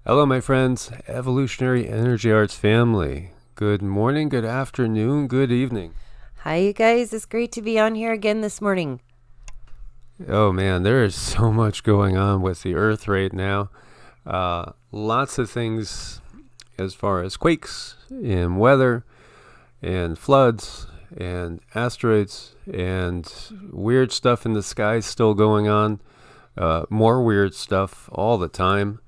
Hello, my friends, Evolutionary Energy Arts family. Good morning, good afternoon, good evening. Hi, you guys. It's great to be on here again this morning. Oh man, there is so much going on with the Earth right now. Lots of things as far as quakes and weather and floods and asteroids and weird stuff in the sky still going on. More weird stuff all the time.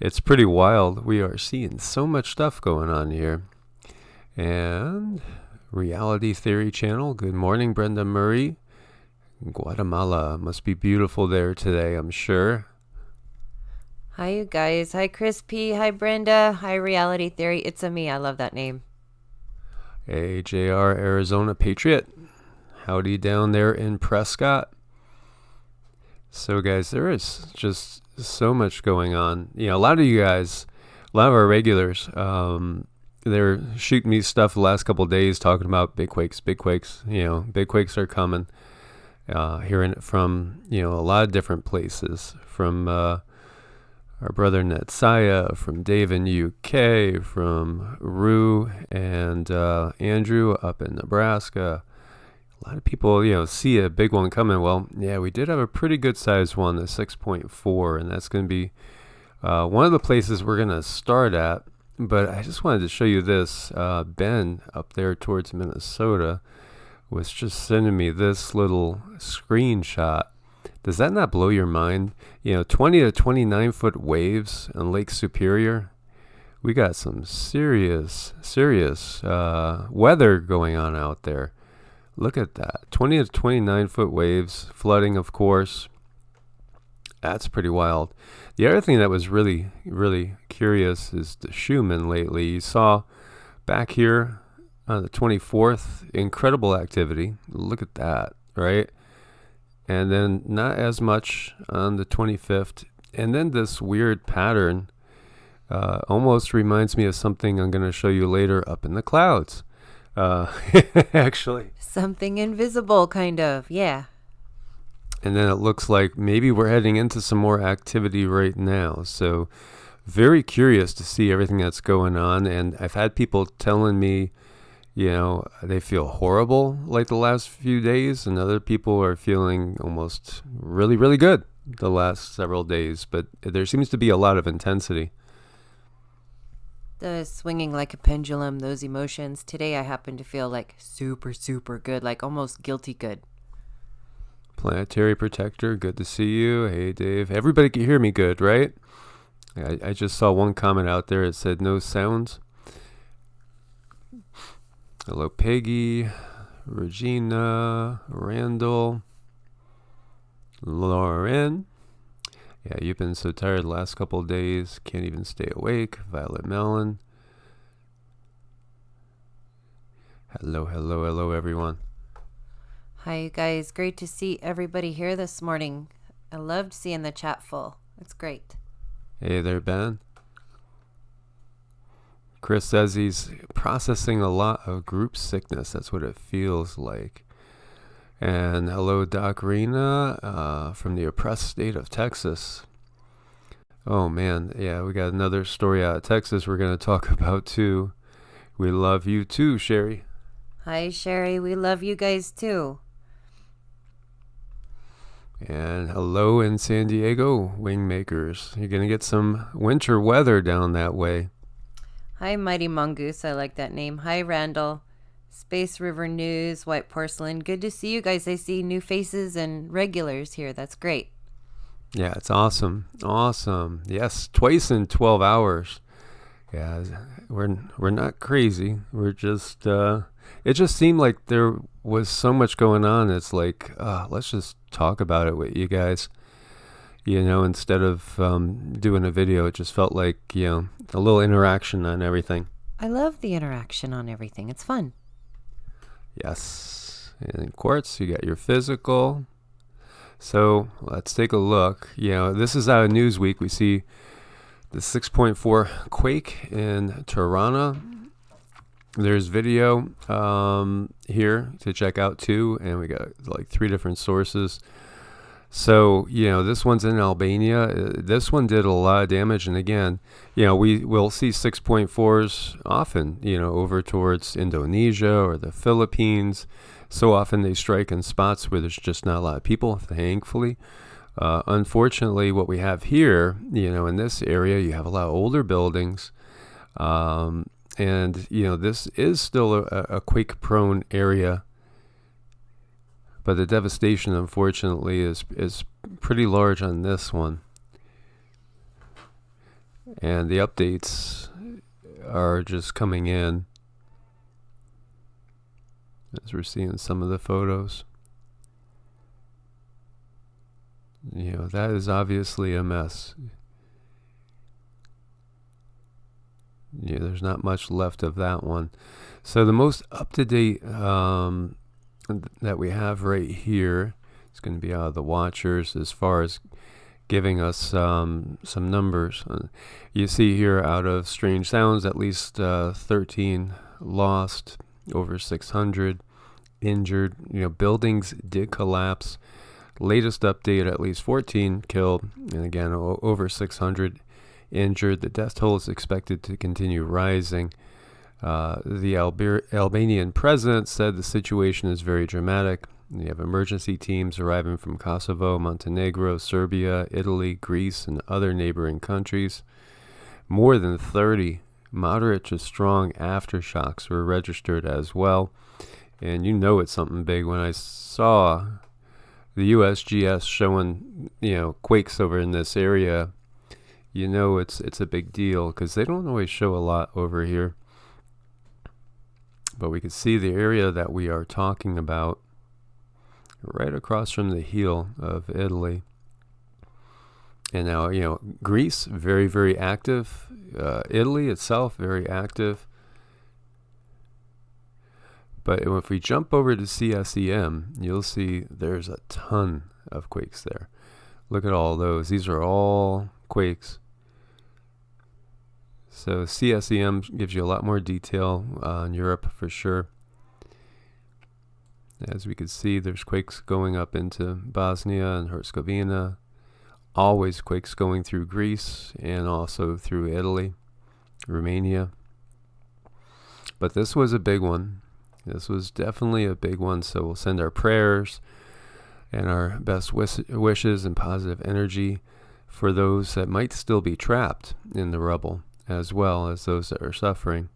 It's pretty wild. We are seeing so much stuff going on here. And Reality Theory Channel. Good morning, Brenda Murray. Guatemala must be beautiful there today, I'm sure. Hi, you guys. Hi, Chris P. Hi, Brenda. Hi, Reality Theory. It's a me. I love that name. AJR Arizona Patriot. Howdy down there in Prescott. So, guys, there is just so much going on. A lot of you guys, a lot of our regulars, they're shooting me stuff the last couple of days talking about big quakes, big quakes. Big quakes are coming. Hearing it from, a lot of different places. From our brother Netsaya, from Dave in UK, from Rue and Andrew up in Nebraska. A lot of people, see a big one coming. Well, yeah, we did have a pretty good sized one, the 6.4, and that's going to be one of the places we're going to start at. But I just wanted to show you this. Ben up there towards Minnesota was just sending me this little screenshot. Does that not blow your mind? 20 to 29 foot waves on Lake Superior. We got some serious weather going on out there. Look at that. 20 to 29 foot waves, flooding, of course. That's pretty wild. The other thing that was really, really curious is the Schumann lately. You saw back here on the 24th, incredible activity. Look at that, right? And then not as much on the 25th. And then this weird pattern almost reminds me of something I'm going to show you later up in the clouds. Actually. Something invisible, kind of. Yeah. And then it looks like maybe we're heading into some more activity right now. So very curious to see everything that's going on. And I've had people telling me, they feel horrible like the last few days, and other people are feeling almost really, really good the last several days. But there seems to be a lot of intensity. The swinging like a pendulum, those emotions. Today I happen to feel like super, super good, like almost guilty good. Planetary Protector, good to see you. Hey, Dave. Everybody can hear me good, right? I just saw one comment out there. It said no sounds. Hello, Peggy, Regina, Randall, Lauren. Yeah, you've been so tired the last couple of days. Can't even stay awake. Violet Mellon. Hello, everyone. Hi, you guys. Great to see everybody here this morning. I loved seeing the chat full. It's great. Hey there, Ben. Chris says he's processing a lot of group sickness. That's what it feels like. And hello, Doc Rena from the oppressed state of Texas. Oh, man. Yeah, we got another story out of Texas we're going to talk about, too. We love you, too, Sherry. Hi, Sherry. We love you guys, too. And hello in San Diego, Wingmakers. You're going to get some winter weather down that way. Hi, Mighty Mongoose. I like that name. Hi, Randall. Space River News, White Porcelain. Good to see you guys. I see new faces and regulars here. That's great. Yeah, it's awesome. Awesome. Yes, twice in 12 hours. Yeah, we're not crazy. We're just it just seemed like there was so much going on. It's like, let's just talk about it with you guys. Instead of doing a video, it just felt like, a little interaction on everything. I love the interaction on everything. It's fun. Yes. And Quartz, you got your physical. So let's take a look. This is out of Newsweek. We see the 6.4 quake in Tirana. There's video here to check out too, and we got like 3 different sources. So, this one's in Albania. This one did a lot of damage. And again, we will see 6.4s often, over towards Indonesia or the Philippines. So often they strike in spots where there's just not a lot of people, thankfully. Unfortunately, what we have here, in this area, you have a lot of older buildings. And, this is still a quake-prone area. But the devastation, unfortunately, is pretty large on this one. And the updates are just coming in as we're seeing some of the photos. That is obviously a mess. There's not much left of that one. So the most up-to-date that we have right here is going to be out of the watchers as far as giving us some numbers. You see here, out of strange sounds, at least 13 lost, over 600 injured. Buildings did collapse. Latest update, at least 14 killed, and again, over 600 injured. The death toll is expected to continue rising. The Albanian president said the situation is very dramatic. You have emergency teams arriving from Kosovo, Montenegro, Serbia, Italy, Greece, and other neighboring countries. More than 30 moderate to strong aftershocks were registered as well. And it's something big when I saw the USGS showing, quakes over in this area. It's a big deal because they don't always show a lot over here. But we can see the area that we are talking about right across from the heel of Italy. And now, Greece, very, very active. Italy itself, very active. But if we jump over to CSEM, you'll see there's a ton of quakes there. Look at all those. These are all quakes. So CSEM gives you a lot more detail on Europe for sure. As we can see, there's quakes going up into Bosnia and Herzegovina. Always quakes going through Greece and also through Italy, Romania. But this was a big one. This was definitely a big one. So we'll send our prayers and our best wishes and positive energy for those that might still be trapped in the rubble, as well as those that are suffering.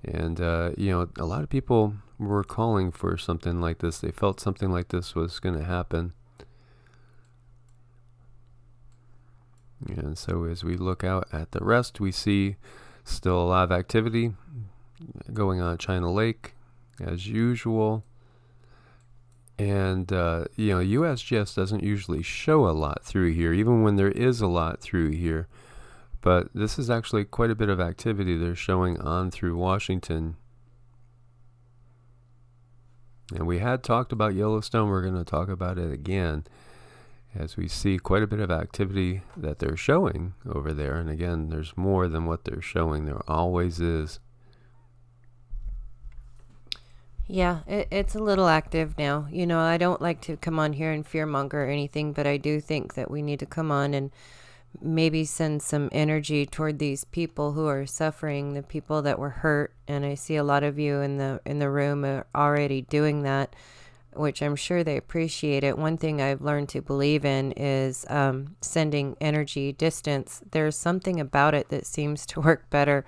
And, a lot of people were calling for something like this. They felt something like this was going to happen. And so as we look out at the rest, we see still a lot of activity going on at China Lake, as usual. And, USGS doesn't usually show a lot through here, even when there is a lot through here. But this is actually quite a bit of activity they're showing on through Washington. And we had talked about Yellowstone. We're going to talk about it again, as we see quite a bit of activity that they're showing over there. And again, there's more than what they're showing. There always is. Yeah, it's a little active now. I don't like to come on here and fearmonger or anything, but I do think that we need to come on and maybe send some energy toward these people who are suffering, the people that were hurt. And I see a lot of you in the room are already doing that, which I'm sure they appreciate it. One thing I've learned to believe in is sending energy distance. There's something about it that seems to work better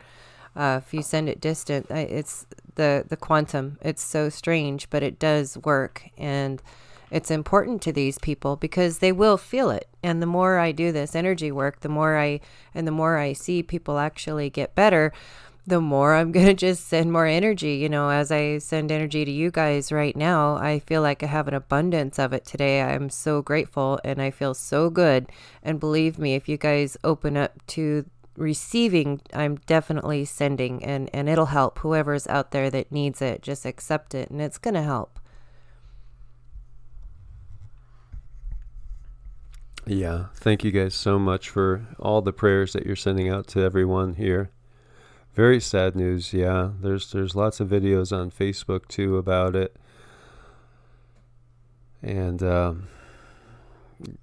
if you send it distant. It's the quantum. It's so strange, but it does work. And it's important to these people because they will feel it. And the more I do this energy work, the more I see people actually get better, the more I'm going to just send more energy. As I send energy to you guys right now, I feel like I have an abundance of it today. I'm so grateful and I feel so good. And believe me, if you guys open up to receiving, I'm definitely sending, and it'll help whoever's out there that needs it. Just accept it and it's going to help. Yeah, thank you guys so much for all the prayers that you're sending out to everyone here. Very sad news. Yeah, there's lots of videos on Facebook too about it. And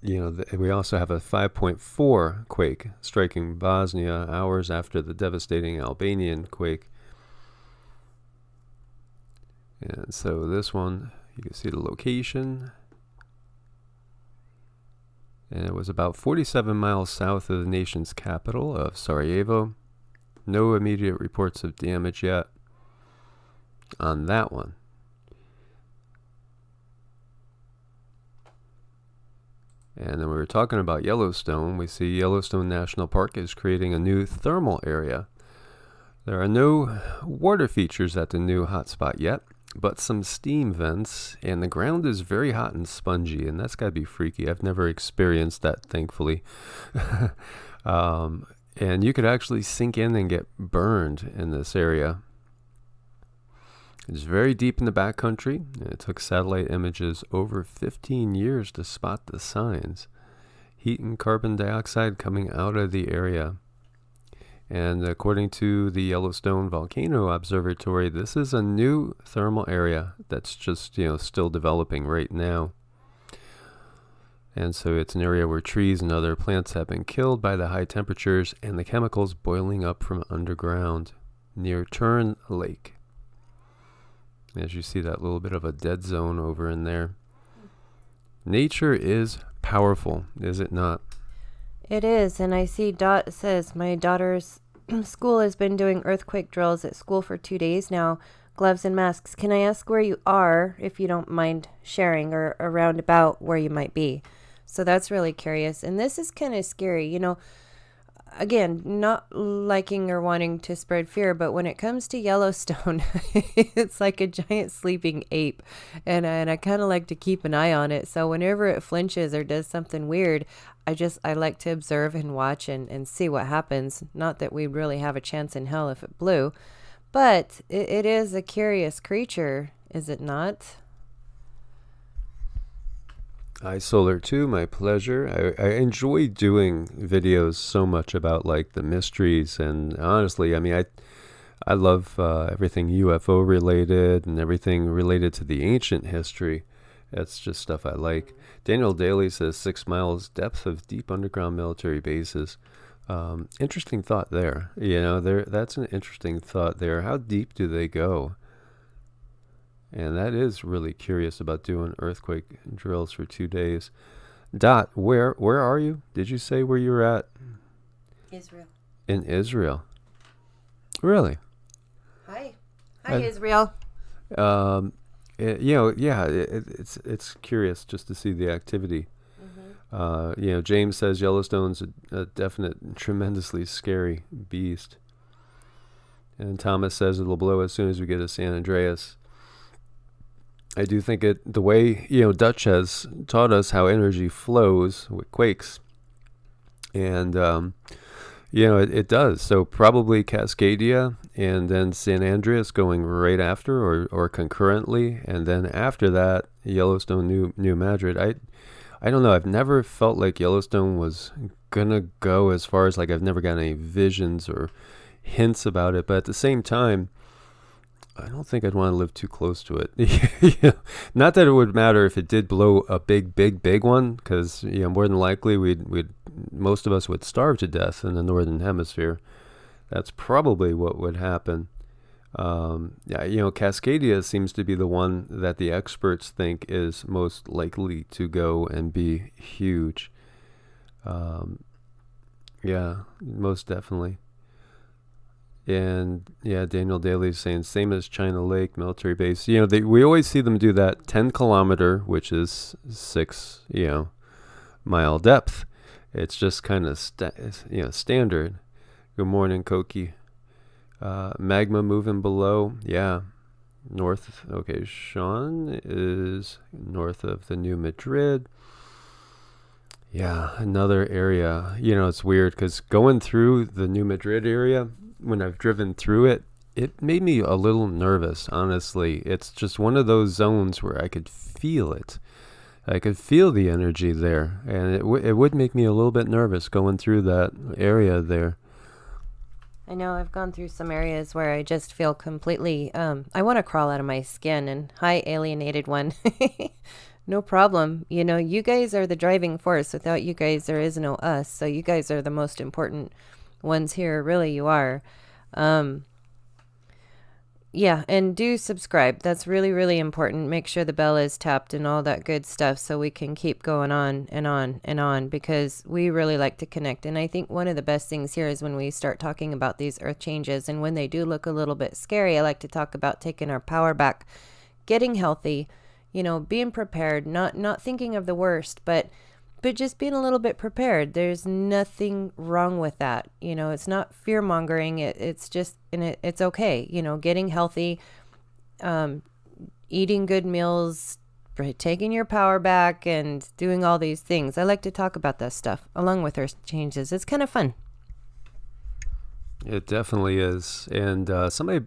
We also have a 5.4 quake striking Bosnia hours after the devastating Albanian quake. And so this one, you can see the location. And it was about 47 miles south of the nation's capital of Sarajevo. No immediate reports of damage yet on that one. And then we were talking about Yellowstone. We see Yellowstone National Park is creating a new thermal area. There are no water features at the new hotspot yet, but some steam vents, and the ground is very hot and spongy, and that's got to be freaky. I've never experienced that, thankfully. And you could actually sink in and get burned in this area. It's very deep in the backcountry, and it took satellite images over 15 years to spot the signs. Heat and carbon dioxide coming out of the area. And according to the Yellowstone Volcano Observatory, this is a new thermal area that's just, still developing right now. And so it's an area where trees and other plants have been killed by the high temperatures and the chemicals boiling up from underground near Turn Lake. As you see that little bit of a dead zone over in there. Nature is powerful, is it not? It is, and I see Dot says, my daughter's school has been doing earthquake drills at school for 2 days now, gloves and masks. Can I ask where you are, if you don't mind sharing, or around about where you might be? So that's really curious, and this is kind of scary, Again, not liking or wanting to spread fear, but when it comes to Yellowstone, it's like a giant sleeping ape, and I kind of like to keep an eye on it. So whenever it flinches or does something weird, I like to observe and watch and see what happens. Not that we'd really have a chance in hell if it blew, but it is a curious creature, is it not? Solar 2, my pleasure. I enjoy doing videos so much about the mysteries, and honestly, I love everything UFO related and everything related to the ancient history. That's just stuff I like. Daniel Daly says 6 miles depth of deep underground military bases. Interesting thought there. That's an interesting thought there. How deep do they go? And that is really curious about doing earthquake drills for 2 days. Dot, where are you? Did you say where you're at? Israel. In Israel. Really? Hi, Israel. It's curious just to see the activity. Mm-hmm. James says Yellowstone's a definite, tremendously scary beast. And Thomas says it'll blow as soon as we get to San Andreas. I do think the way, Dutch has taught us how energy flows with quakes. And, it does. So probably Cascadia and then San Andreas going right after or concurrently. And then after that, Yellowstone, New Madrid. I don't know. I've never felt like Yellowstone was going to go as far as I've never got any visions or hints about it. But at the same time, I don't think I'd want to live too close to it. Not that it would matter if it did blow a big one, because more than likely most of us would starve to death in the northern hemisphere. That's probably what would happen. Cascadia seems to be the one that the experts think is most likely to go and be huge. Most definitely. And Daniel Daly's saying same as China Lake military base. We always see them do that 10 kilometer, which is 6 mile depth. It's just kind of standard. Good morning, Koki. Magma moving below. Yeah, north. Okay, Sean is north of the New Madrid. Yeah, another area. It's weird because going through the New Madrid area, when I've driven through it, it made me a little nervous, honestly. It's just one of those zones where I could feel it. I could feel the energy there, and it would make me a little bit nervous going through that area there. I know I've gone through some areas where I just feel completely, I want to crawl out of my skin. And hi, alienated one. No problem. You know, you guys are the driving force. Without you guys, there is no us. So you guys are the most important ones here. Really, you are. Um, yeah, and do subscribe. That's really, really important. Make sure the bell is tapped and all that good stuff so we can keep going on and on and on because we really like to connect. And I think one of the best things here is when we start talking about these earth changes and when they do look a little bit scary, I like to talk about taking our power back, getting healthy, you know, being prepared, not thinking of the worst, but just being a little bit prepared. There's nothing wrong with that. You know, it's not fear mongering. It's just, and it's okay. You know, getting healthy, um, eating good meals, taking your power back, and doing all these things. I like to talk about that stuff along with earth changes. It's kind of fun. It definitely is. And somebody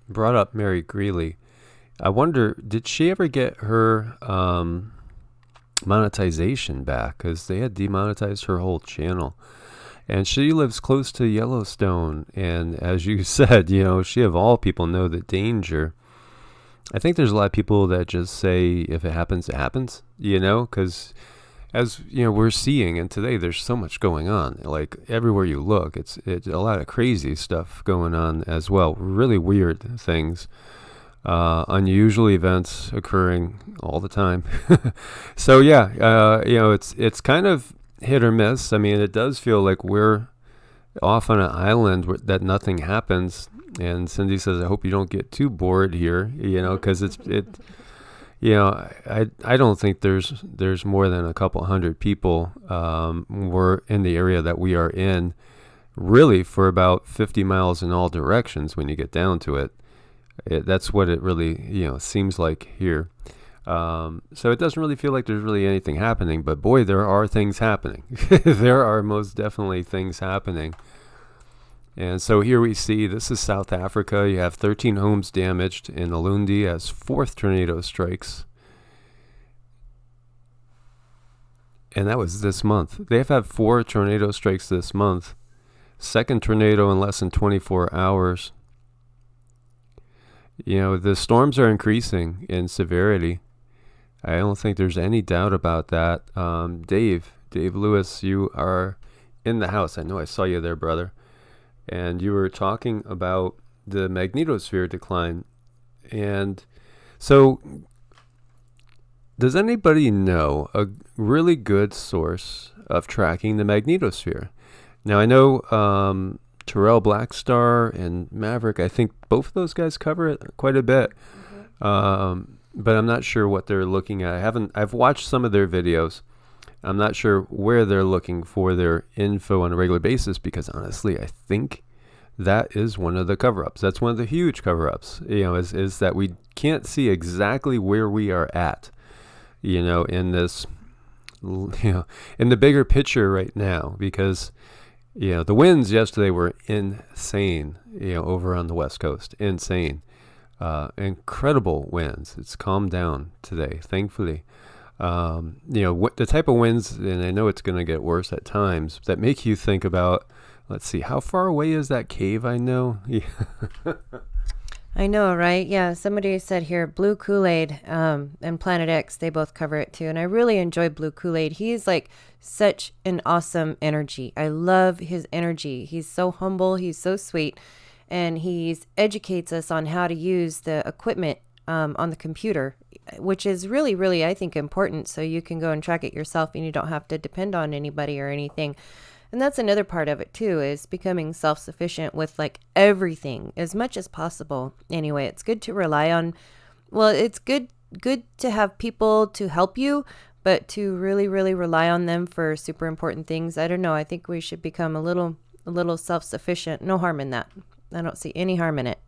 brought up Mary Greeley. I wonder, did she ever get her monetization back? Because they had demonetized her whole channel. And she lives close to Yellowstone. And as you said, you know, she of all people know the danger. I think there's a lot of people that just say, if it happens, it happens, you know, because as you know, we're seeing, and today there's so much going on. Like everywhere you look, it's a lot of crazy stuff going on as well. Really weird things. Unusual events occurring all the time. So yeah, you know, it's kind of hit or miss. I mean, it does feel like we're off on an island that nothing happens. And Cindy says, "I hope you don't get too bored here, you know, because you know, I don't think there's more than a couple hundred people were in the area that we are in, really for about 50 miles in all directions when you get down to it. That's what it really, you know, seems like here. So it doesn't really feel like there's really anything happening, but boy, there are things happening. There are most definitely things happening. And so here we see, this is South Africa. You have 13 homes damaged in Ulundi as fourth tornado strikes. And that was this month. They've had 4 tornado strikes this month. Second tornado in less than 24 hours. You know, the storms are increasing in severity. I don't think there's any doubt about that. Dave Lewis, you are in the house. I know I saw you there, brother. And you were talking about the magnetosphere decline. And so, does anybody know a really good source of tracking the magnetosphere? Now, I know Terrell Blackstar and Maverick, I think both of those guys cover it quite a bit. But I'm not sure what they're looking at. I've watched some of their videos. I'm not sure where they're looking for their info on a regular basis because honestly, I think that is one of the cover-ups. That's one of the huge cover-ups, you know, is that we can't see exactly where we are at, you know, in this, you know, in the bigger picture right now, because, you know, the winds yesterday were insane, you know, over on the West Coast, insane, incredible winds. It's calmed down today, thankfully. You know, the type of winds, and I know it's going to get worse at times, that make you think about, let's see, how far away is that cave? I know. I know, right? Yeah, somebody said here, Blue Kool-Aid and Planet X, they both cover it too. And I really enjoy Blue Kool-Aid. He's like such an awesome energy. I love his energy. He's so humble. He's so sweet. And he educates us on how to use the equipment on the computer, which is really, really, I think, important. So you can go and track it yourself and you don't have to depend on anybody or anything. And that's another part of it too, is becoming self-sufficient with like everything as much as possible. Anyway, it's good to rely on, well, it's good to have people to help you, but to really, really rely on them for super important things. I don't know. I think we should become a little self-sufficient. No harm in that. I don't see any harm in it.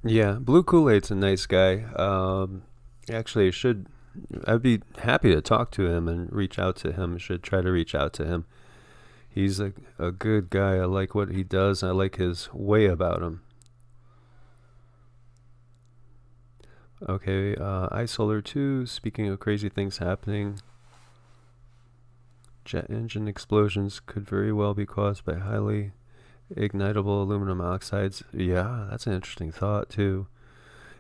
Yeah, Blue Kool-Aid's a nice guy. Actually, I'd be happy to talk to him and reach out to him. Should try to reach out to him. He's a good guy. I like what he does. I like his way about him. Okay, iSolar 2, speaking of crazy things happening, jet engine explosions could very well be caused by highly ignitable aluminum oxides. Yeah, that's an interesting thought too.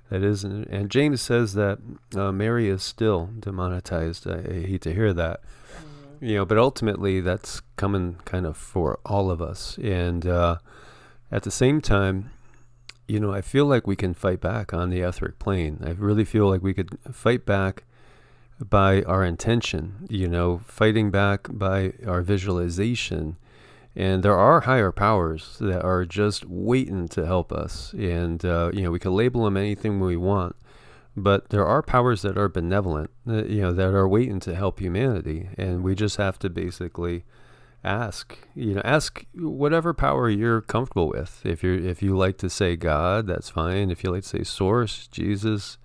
That is, and James says that Mary is still demonetized. I hate to hear that. But ultimately that's coming kind of for all of us. And at the same time, I feel like we can fight back on the etheric plane. I really feel like we could fight back by our intention, fighting back by our visualization. And there are higher powers that are just waiting to help us. And, we can label them anything we want. But there are powers that are benevolent, that are waiting to help humanity. And we just have to basically ask whatever power you're comfortable with. If you like to say God, that's fine. If you like to say Source, Jesus,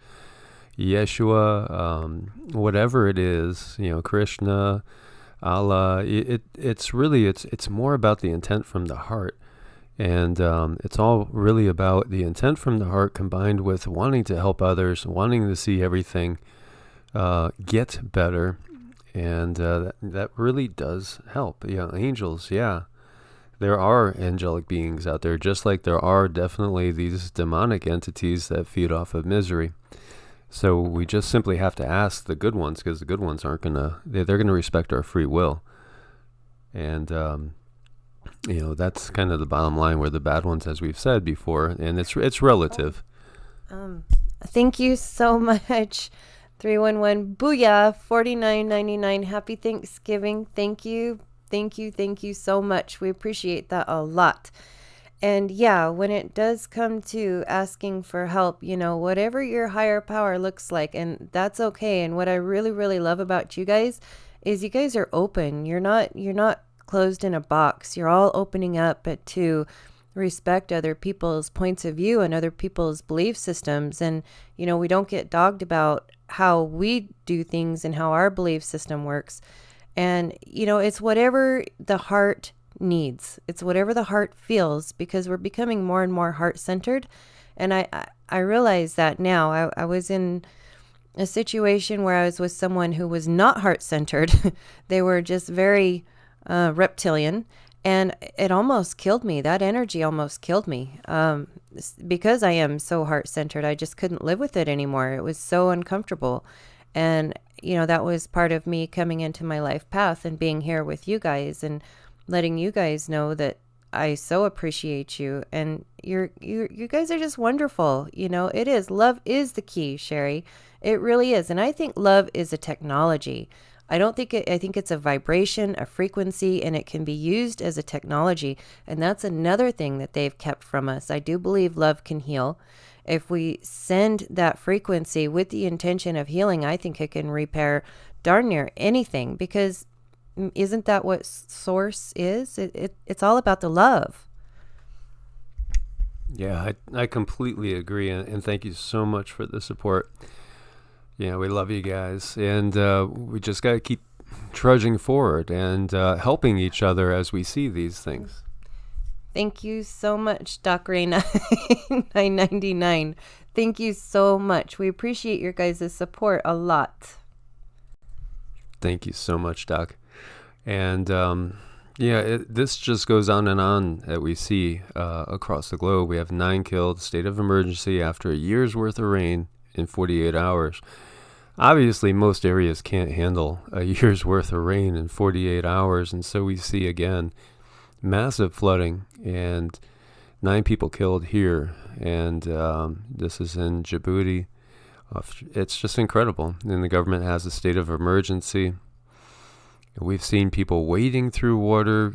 Yeshua, whatever it is, Krishna, Allah, it's more about the intent from the heart. And it's all really about the intent from the heart combined with wanting to help others, wanting to see everything get better. And that really does help. Angels, there are angelic beings out there, just like there are definitely these demonic entities that feed off of misery. So we just simply have to ask the good ones, because the good ones aren't they're gonna respect our free will. And that's kind of the bottom line, where the bad ones, as we've said before, and it's relative. Thank you so much. 311 Booyah 49.99. Happy Thanksgiving. Thank you so much. We appreciate that a lot. And when it does come to asking for help, whatever your higher power looks like, and that's okay. And what I really, really love about you guys is you guys are open. You're not closed in a box. You're all opening up to respect other people's points of view and other people's belief systems. And, we don't get dogged about how we do things and how our belief system works. And, it's whatever the heart needs. It's whatever the heart feels, because we're becoming more and more heart-centered. And I realize that now. I was in a situation where I was with someone who was not heart-centered. They were just very reptilian, and it almost killed me. That energy almost killed me, because I am so heart-centered. I just couldn't live with it anymore. It was so uncomfortable. And, that was part of me coming into my life path and being here with you guys and letting you guys know that I so appreciate you. And you guys are just wonderful. It is. Love is the key, Sherry. It really is. And I think love is a technology. I think it's a vibration, a frequency, and it can be used as a technology. And that's another thing that they've kept from us. I do believe love can heal. If we send that frequency with the intention of healing, I think it can repair darn near anything, because isn't that what Source is? It's all about the love. Yeah, I completely agree. And thank you so much for the support. We love you guys, and we just got to keep trudging forward and helping each other as we see these things. Thank you so much, Doc Reina 999. Thank you so much. We appreciate your guys' support a lot. Thank you so much, Doc. And this just goes on that we see across the globe. We have 9 killed, state of emergency after a year's worth of rain in 48 hours. Obviously, most areas can't handle a year's worth of rain in 48 hours. And so we see, again, massive flooding and 9 people killed here. And this is in Djibouti. It's just incredible. And the government has a state of emergency. We've seen people wading through water,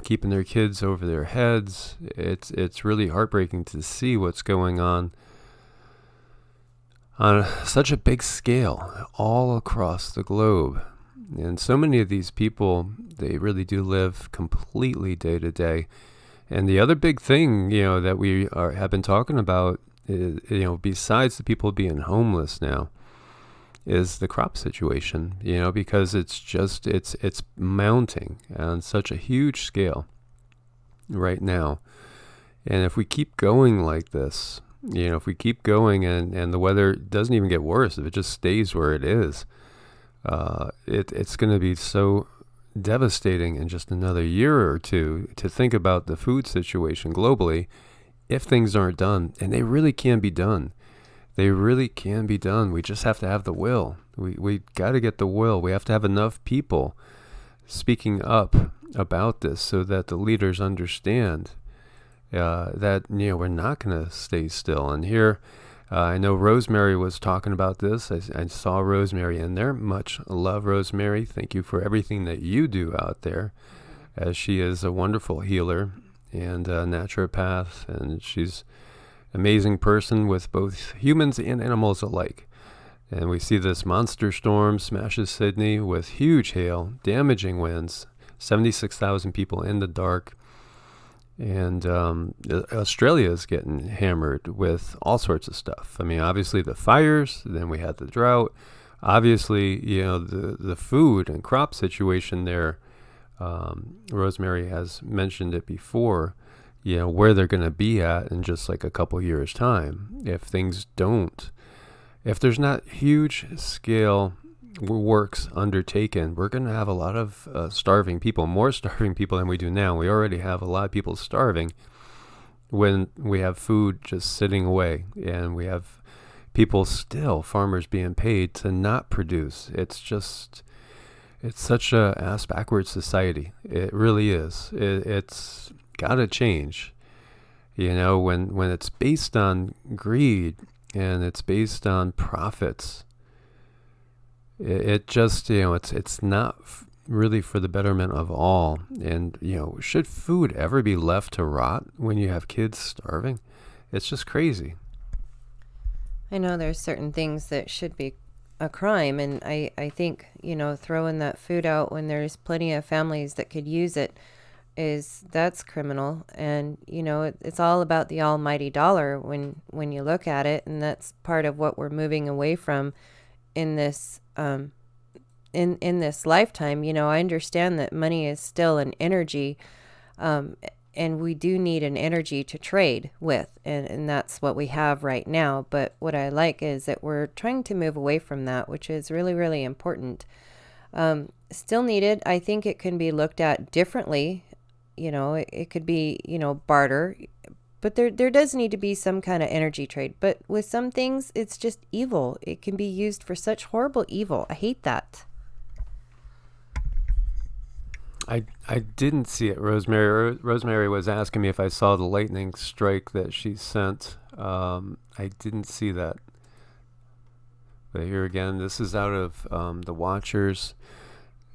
keeping their kids over their heads. It's really heartbreaking to see what's going on such a big scale all across the globe. And so many of these people, they really do live completely day to day. And the other big thing, that we have been talking about, is, besides the people being homeless now, is the crop situation, because it's mounting on such a huge scale right now. And if we keep going like this, if we keep going and the weather doesn't even get worse, if it just stays where it is, it's going to be so devastating in just another year or two to think about the food situation globally if things aren't done. And they really can be done. They really can be done. We just have to have the will. We got to get the will. We have to have enough people speaking up about this so that the leaders understand that we're not going to stay still. And here, I know Rosemary was talking about this. I saw Rosemary in there. Much love, Rosemary. Thank you for everything that you do out there, as she is a wonderful healer and a naturopath, and she's amazing person with both humans and animals alike. And we see this monster storm smashes Sydney with huge hail, damaging winds, 76,000 people in the dark. And Australia is getting hammered with all sorts of stuff. I mean, obviously the fires, then we had the drought. Obviously, the food and crop situation there, Rosemary has mentioned it before, where they're going to be at in just like a couple years' time. If there's not huge scale works undertaken, we're going to have a lot of starving people, more starving people than we do now. We already have a lot of people starving when we have food just sitting away, and we have people still, farmers being paid to not produce. It's such a ass-backward society. It really is. It's got to change. When it's based on greed and it's based on profits, it just, it's not really for the betterment of all. And, should food ever be left to rot when you have kids starving? It's just crazy. I know there's certain things that should be a crime, and I think, throwing that food out when there's plenty of families that could use it, that's criminal. And it's all about the almighty dollar when you look at it, and that's part of what we're moving away from in this in this lifetime. I understand that money is still an energy, and we do need an energy to trade with, and that's what we have right now. But what I like is that we're trying to move away from that, which is really, really important. Still needed. I think it can be looked at differently. It could be, barter, but there does need to be some kind of energy trade. But with some things, it's just evil. It can be used for such horrible evil. I hate that. I didn't see it, Rosemary. Rosemary was asking me if I saw the lightning strike that she sent. I didn't see that. But here again, this is out of the Watchers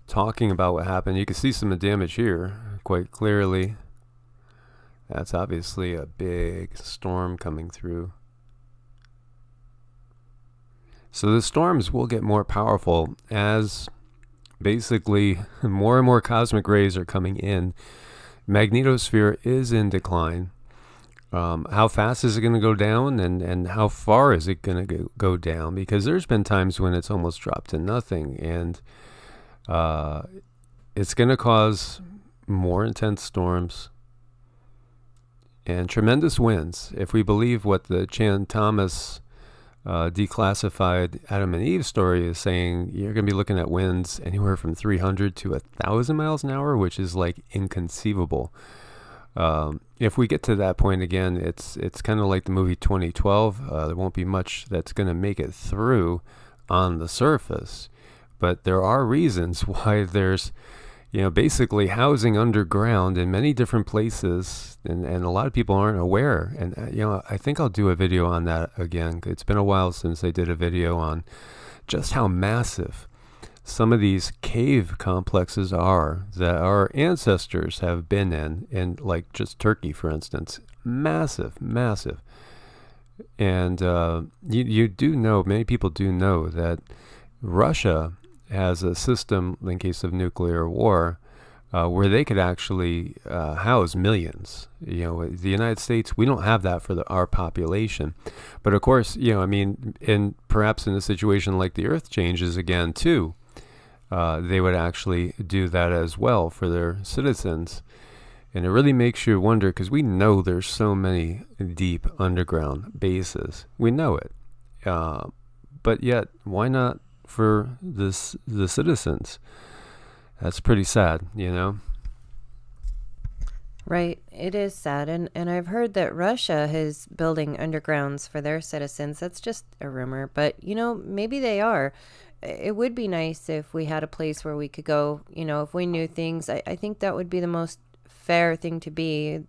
talking about what happened. You can see some of the damage here quite clearly. That's obviously a big storm coming through. So the storms will get more powerful as basically more and more cosmic rays are coming in. Magnetosphere is in decline. How fast is it going to go down, and how far is it going to go down? Because there's been times when it's almost dropped to nothing, and it's going to cause more intense storms and tremendous winds. If we believe what the Chan Thomas declassified Adam and Eve story is saying, you're going to be looking at winds anywhere from 300 to 1,000 miles an hour, which is like inconceivable. If we get to that point again, it's kind of like the movie 2012. There won't be much that's going to make it through on the surface, but there are reasons why there's basically housing underground in many different places, and a lot of people aren't aware. And I think I'll do a video on that again. It's been a while since I did a video on just how massive some of these cave complexes are that our ancestors have been in like just Turkey, for instance. Massive. And you do know, many people do know that Russia has a system in case of nuclear war where they could actually house millions. The United States, we don't have that for our population. But of course, perhaps in a situation like the Earth changes again too, they would actually do that as well for their citizens. And it really makes you wonder, because we know there's so many deep underground bases. We know it. But yet, why not for the citizens? That's pretty sad, Right. It is sad. And I've heard that Russia is building undergrounds for their citizens. That's just a rumor. But, maybe they are. It would be nice if we had a place where we could go, if we knew things. I think that would be the most fair thing to be.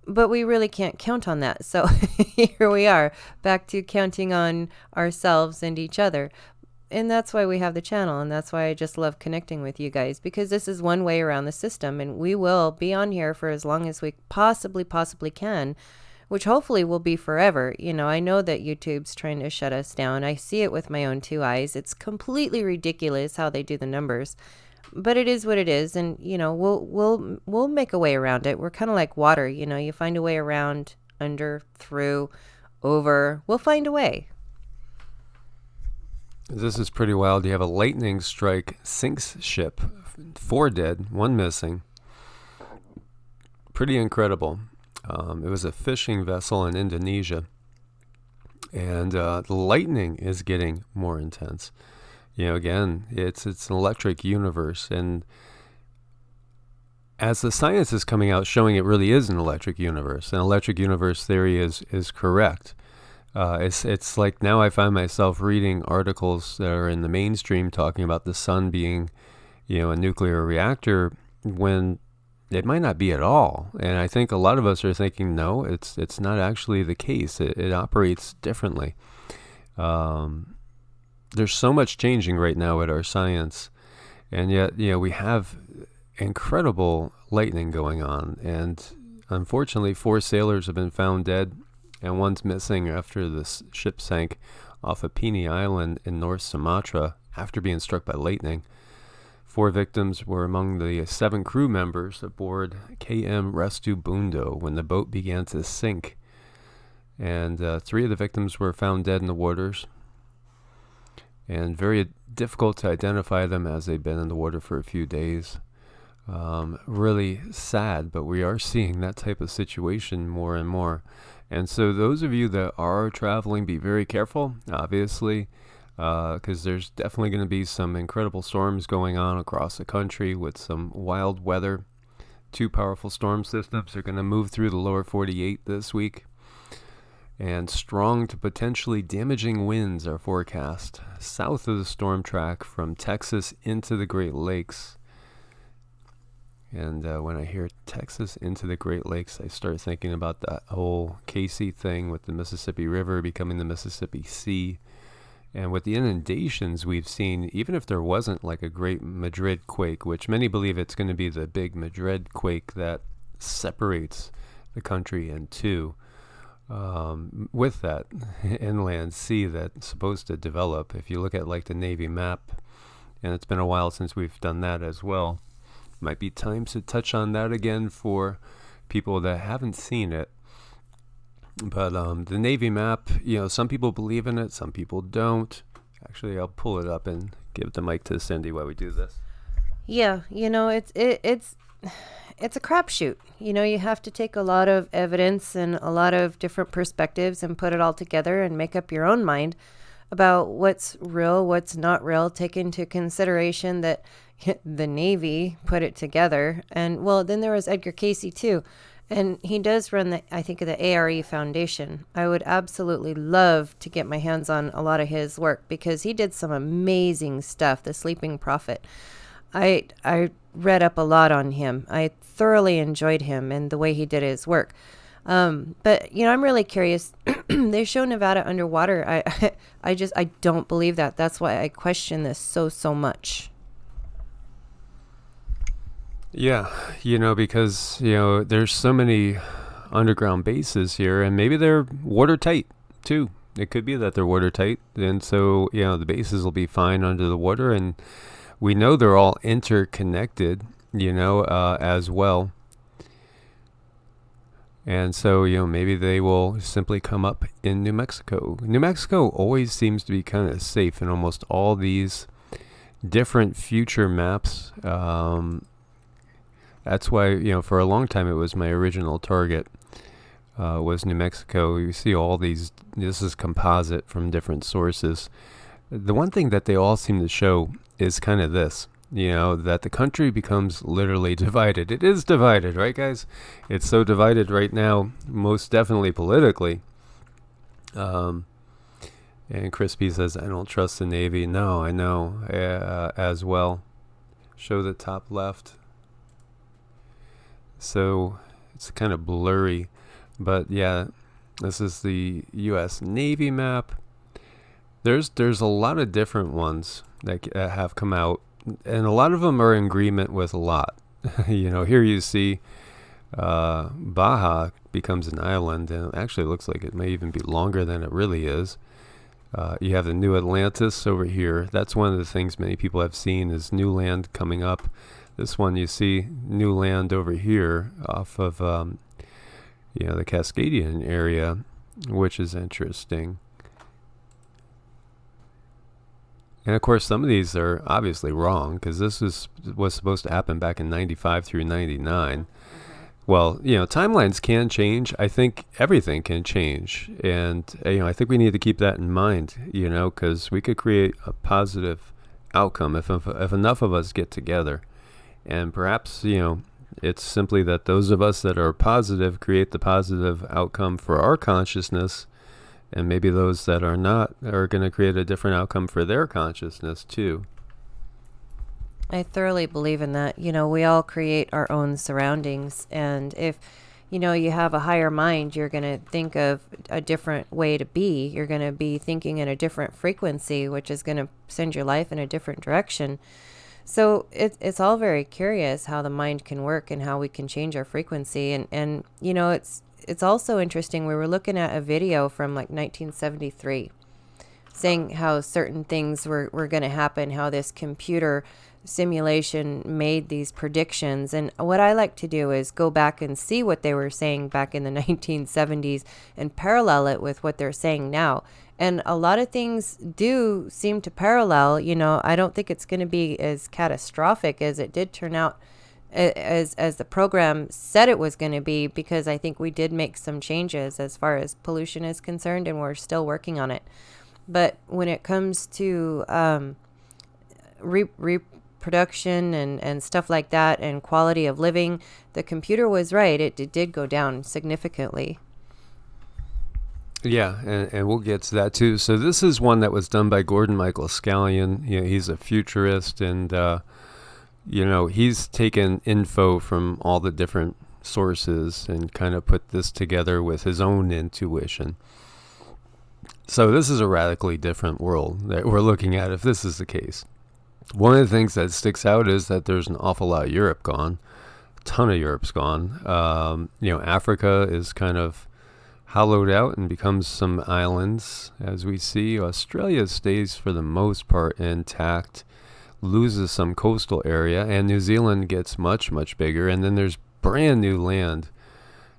But we really can't count on that. So here we are, back to counting on ourselves and each other. And that's why we have the channel, and that's why I just love connecting with you guys, because this is one way around the system, and we will be on here for as long as we possibly can, which hopefully will be forever. I know that YouTube's trying to shut us down. I see it with my own two eyes. It's completely ridiculous how they do the numbers, but it is what it is, and we'll make a way around it. We're kind of like water. You find a way around, under, through, over. We'll find a way. This is pretty wild. You have a lightning strike sinks ship, 4 dead, 1 missing. Pretty incredible. It was a fishing vessel in Indonesia, and the lightning is getting more intense. Again, it's an electric universe, and as the science is coming out showing it really is an electric universe, an electric universe theory is correct. It's like now I find myself reading articles that are in the mainstream talking about the sun being, a nuclear reactor, when it might not be at all. And I think a lot of us are thinking, no, it's not actually the case. It operates differently. There's so much changing right now with our science, and yet, we have incredible lightning going on. And unfortunately, 4 sailors have been found dead, and 1's missing after the ship sank off of Pini Island in North Sumatra after being struck by lightning. 4 victims were among the 7 crew members aboard KM Restu Bundo when the boat began to sink. And 3 of the victims were found dead in the waters. And very difficult to identify them as they've been in the water for a few days. Really sad, but we are seeing that type of situation more and more. And so those of you that are traveling, be very careful, obviously, because there's definitely going to be some incredible storms going on across the country with some wild weather. 2 powerful storm systems are going to move through the lower 48 this week. And strong to potentially damaging winds are forecast south of the storm track from Texas into the Great Lakes. And when I hear Texas into the Great Lakes, I start thinking about that whole Casey thing with the Mississippi River becoming the Mississippi Sea. And with the inundations we've seen, even if there wasn't like a great Madrid quake, which many believe it's going to be the big Madrid quake that separates the country in two, with that inland sea that's supposed to develop. If you look at like the Navy map, and it's been a while since we've done that as well, might be time to touch on that again for people that haven't seen it. But the Navy map, some people believe in it, some people don't. Actually, I'll pull it up and give the mic to Cindy while we do this. Yeah, it's a crapshoot. You have to take a lot of evidence and a lot of different perspectives and put it all together and make up your own mind about what's real, what's not real. Take into consideration that the Navy put it together. And well, then there was Edgar Casey too. And he does run the ARE Foundation. I would absolutely love to get my hands on a lot of his work because he did some amazing stuff. The Sleeping Prophet. I read up a lot on him. I thoroughly enjoyed him and the way he did his work. But I'm really curious. They show Nevada underwater. I don't believe that. That's why I question this so much. Yeah, because, there's so many underground bases here, and maybe they're watertight, too. It could be that they're watertight, and so, the bases will be fine under the water, and we know they're all interconnected, as well. And so, maybe they will simply come up in New Mexico. New Mexico always seems to be kind of safe in almost all these different future maps. That's why, for a long time it was my original target, was New Mexico. You see all these, this is composite from different sources. The one thing that they all seem to show is kind of this. that the country becomes literally divided. It is divided, right, guys? It's so divided right now, most definitely politically. And Crispy says, I don't trust the Navy. No, I know as well. Show the top left. So it's kind of blurry. But yeah, this is the U.S. Navy map. There's a lot of different ones that have come out. And a lot of them are in agreement with a lot. Here you see Baja becomes an island, and it actually looks like it may even be longer than it really is. You have the New Atlantis over here. That's one of the things many people have seen is new land coming up. This one you see new land over here off of the Cascadian area, which is interesting. And of course, some of these are obviously wrong because this was supposed to happen back in 95 through 99. Well, timelines can change. I think everything can change. And, I think we need to keep that in mind, because we could create a positive outcome if enough of us get together. And perhaps, it's simply that those of us that are positive create the positive outcome for our consciousness. And maybe those that are not are going to create a different outcome for their consciousness, too. I thoroughly believe in that. We all create our own surroundings. And if, you have a higher mind, you're going to think of a different way to be. You're going to be thinking in a different frequency, which is going to send your life in a different direction. So it's all very curious how the mind can work and how we can change our frequency. And it's also interesting. We were looking at a video from like 1973 saying how certain things were going to happen, how this computer simulation made these predictions. And what I like to do is go back and see what they were saying back in the 1970s and parallel it with what they're saying now. And a lot of things do seem to parallel. I don't think it's going to be as catastrophic as it did turn out as the program said it was going to be, because I think we did make some changes as far as pollution is concerned, and we're still working on it. But when it comes to reproduction and stuff like that and quality of living, the computer was right. It did go down significantly. Yeah, and we'll get to that too. So this is one that was done by Gordon Michael Scallion. He's a futurist, and he's taken info from all the different sources and kind of put this together with his own intuition. So this is a radically different world that we're looking at if this is the case. One of the things that sticks out is that there's an awful lot of Europe gone. A ton of Europe's gone. Africa is kind of hollowed out and becomes some islands, as we see. Australia stays for the most part intact, loses some coastal area, and New Zealand gets much, much bigger. And then there's brand new land.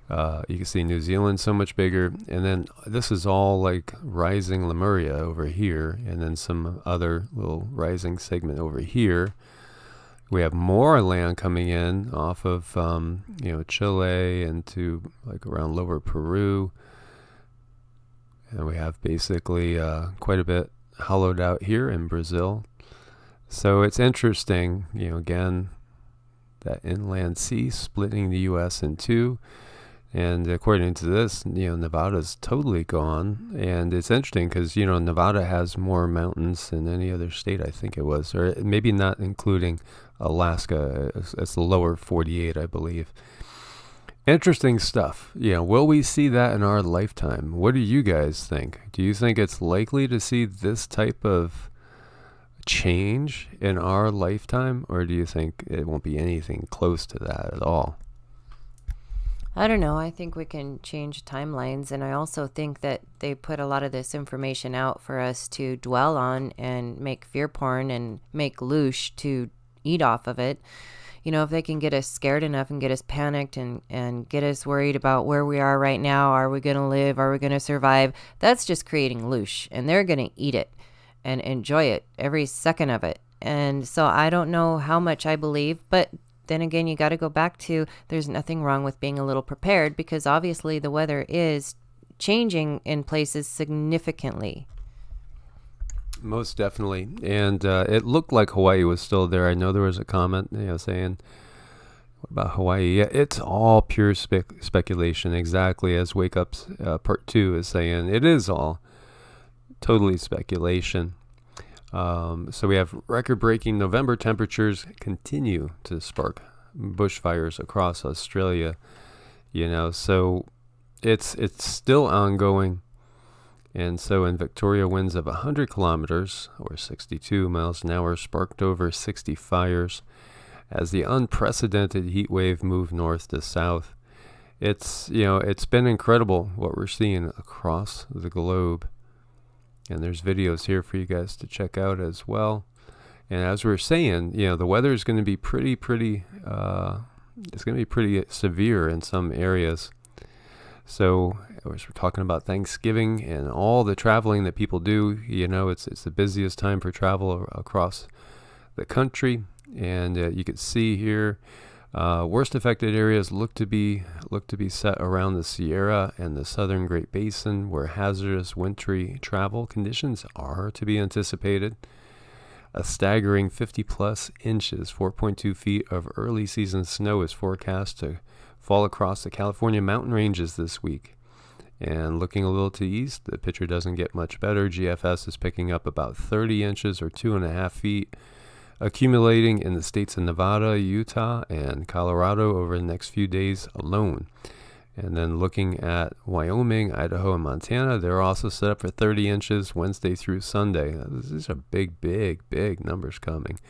You can see New Zealand so much bigger. And then this is all like rising Lemuria over here, and then some other little rising segment over here. We have more land coming in off of Chile and to like around lower Peru. And we have basically quite a bit hollowed out here in Brazil. So it's interesting, again, that inland sea splitting the U.S. in two. And according to this, Nevada's totally gone. And it's interesting because, Nevada has more mountains than any other state, I think it was. Or maybe not including Alaska. It's the lower 48, I believe. Interesting stuff. Will we see that in our lifetime? What do you guys think? Do you think it's likely to see this type of change in our lifetime? Or do you think it won't be anything close to that at all? I don't know. I think we can change timelines. And I also think that they put a lot of this information out for us to dwell on and make fear porn and make loosh to eat off of it. If they can get us scared enough and get us panicked and get us worried about where we are right now, are we going to live? Are we going to survive? That's just creating loosh, and they're going to eat it and enjoy it, every second of it. And so I don't know how much I believe, but then again, you got to go back to there's nothing wrong with being a little prepared, because obviously the weather is changing in places significantly. Most definitely. And it looked like Hawaii was still there. I know there was a comment, saying, what about Hawaii? Yeah, it's all pure speculation, exactly as Wake Up's Part 2 is saying. It is all totally speculation. So we have record-breaking November temperatures continue to spark bushfires across Australia. So it's still ongoing. And so in Victoria, winds of 100 kilometers or 62 miles an hour sparked over 60 fires as the unprecedented heat wave moved north to south. It's been incredible what we're seeing across the globe. And there's videos here for you guys to check out as well. And as we were saying, the weather is going to be pretty severe in some areas. So as we're talking about Thanksgiving and all the traveling that people do, it's the busiest time for travel across the country. And you can see here, worst affected areas look to be set around the Sierra and the southern Great Basin, where hazardous wintry travel conditions are to be anticipated. A staggering 50 plus inches, 4.2 feet of early season snow is forecast to fall across the California mountain ranges this week. And looking a little to the east, the picture doesn't get much better. GFS is picking up about 30 inches or 2.5 feet, accumulating in the states of Nevada, Utah, and Colorado over the next few days alone. And then looking at Wyoming, Idaho, and Montana, they're also set up for 30 inches Wednesday through Sunday. These are big, big, big numbers coming.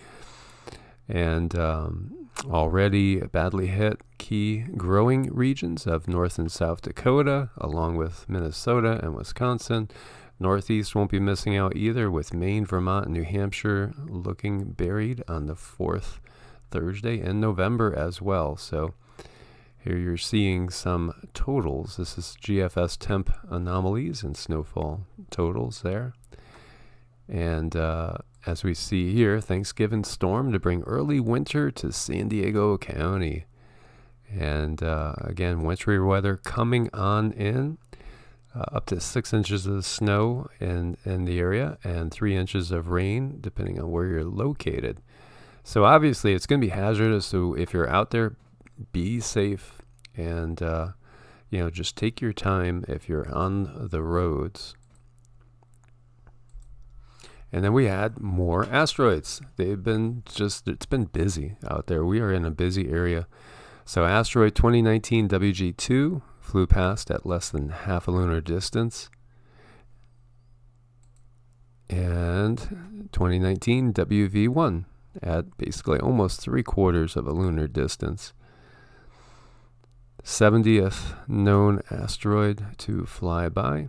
And already badly hit key growing regions of North and South Dakota, along with Minnesota and Wisconsin. Northeast won't be missing out either, with Maine, Vermont, and New Hampshire looking buried on the 4th Thursday in November as well. So here you're seeing some totals. This is GFS temp anomalies and snowfall totals there. And as we see here, Thanksgiving storm to bring early winter to San Diego County. And again, wintry weather coming on in. Up to 6 inches of snow in the area and 3 inches of rain, depending on where you're located. So obviously it's going to be hazardous. So if you're out there, be safe and, just take your time if you're on the roads. And then we had more asteroids. It's been busy out there. We are in a busy area. So asteroid 2019 WG2 flew past at less than half a lunar distance. And 2019 WV1 at basically almost 3/4 of a lunar distance. 70th known asteroid to fly by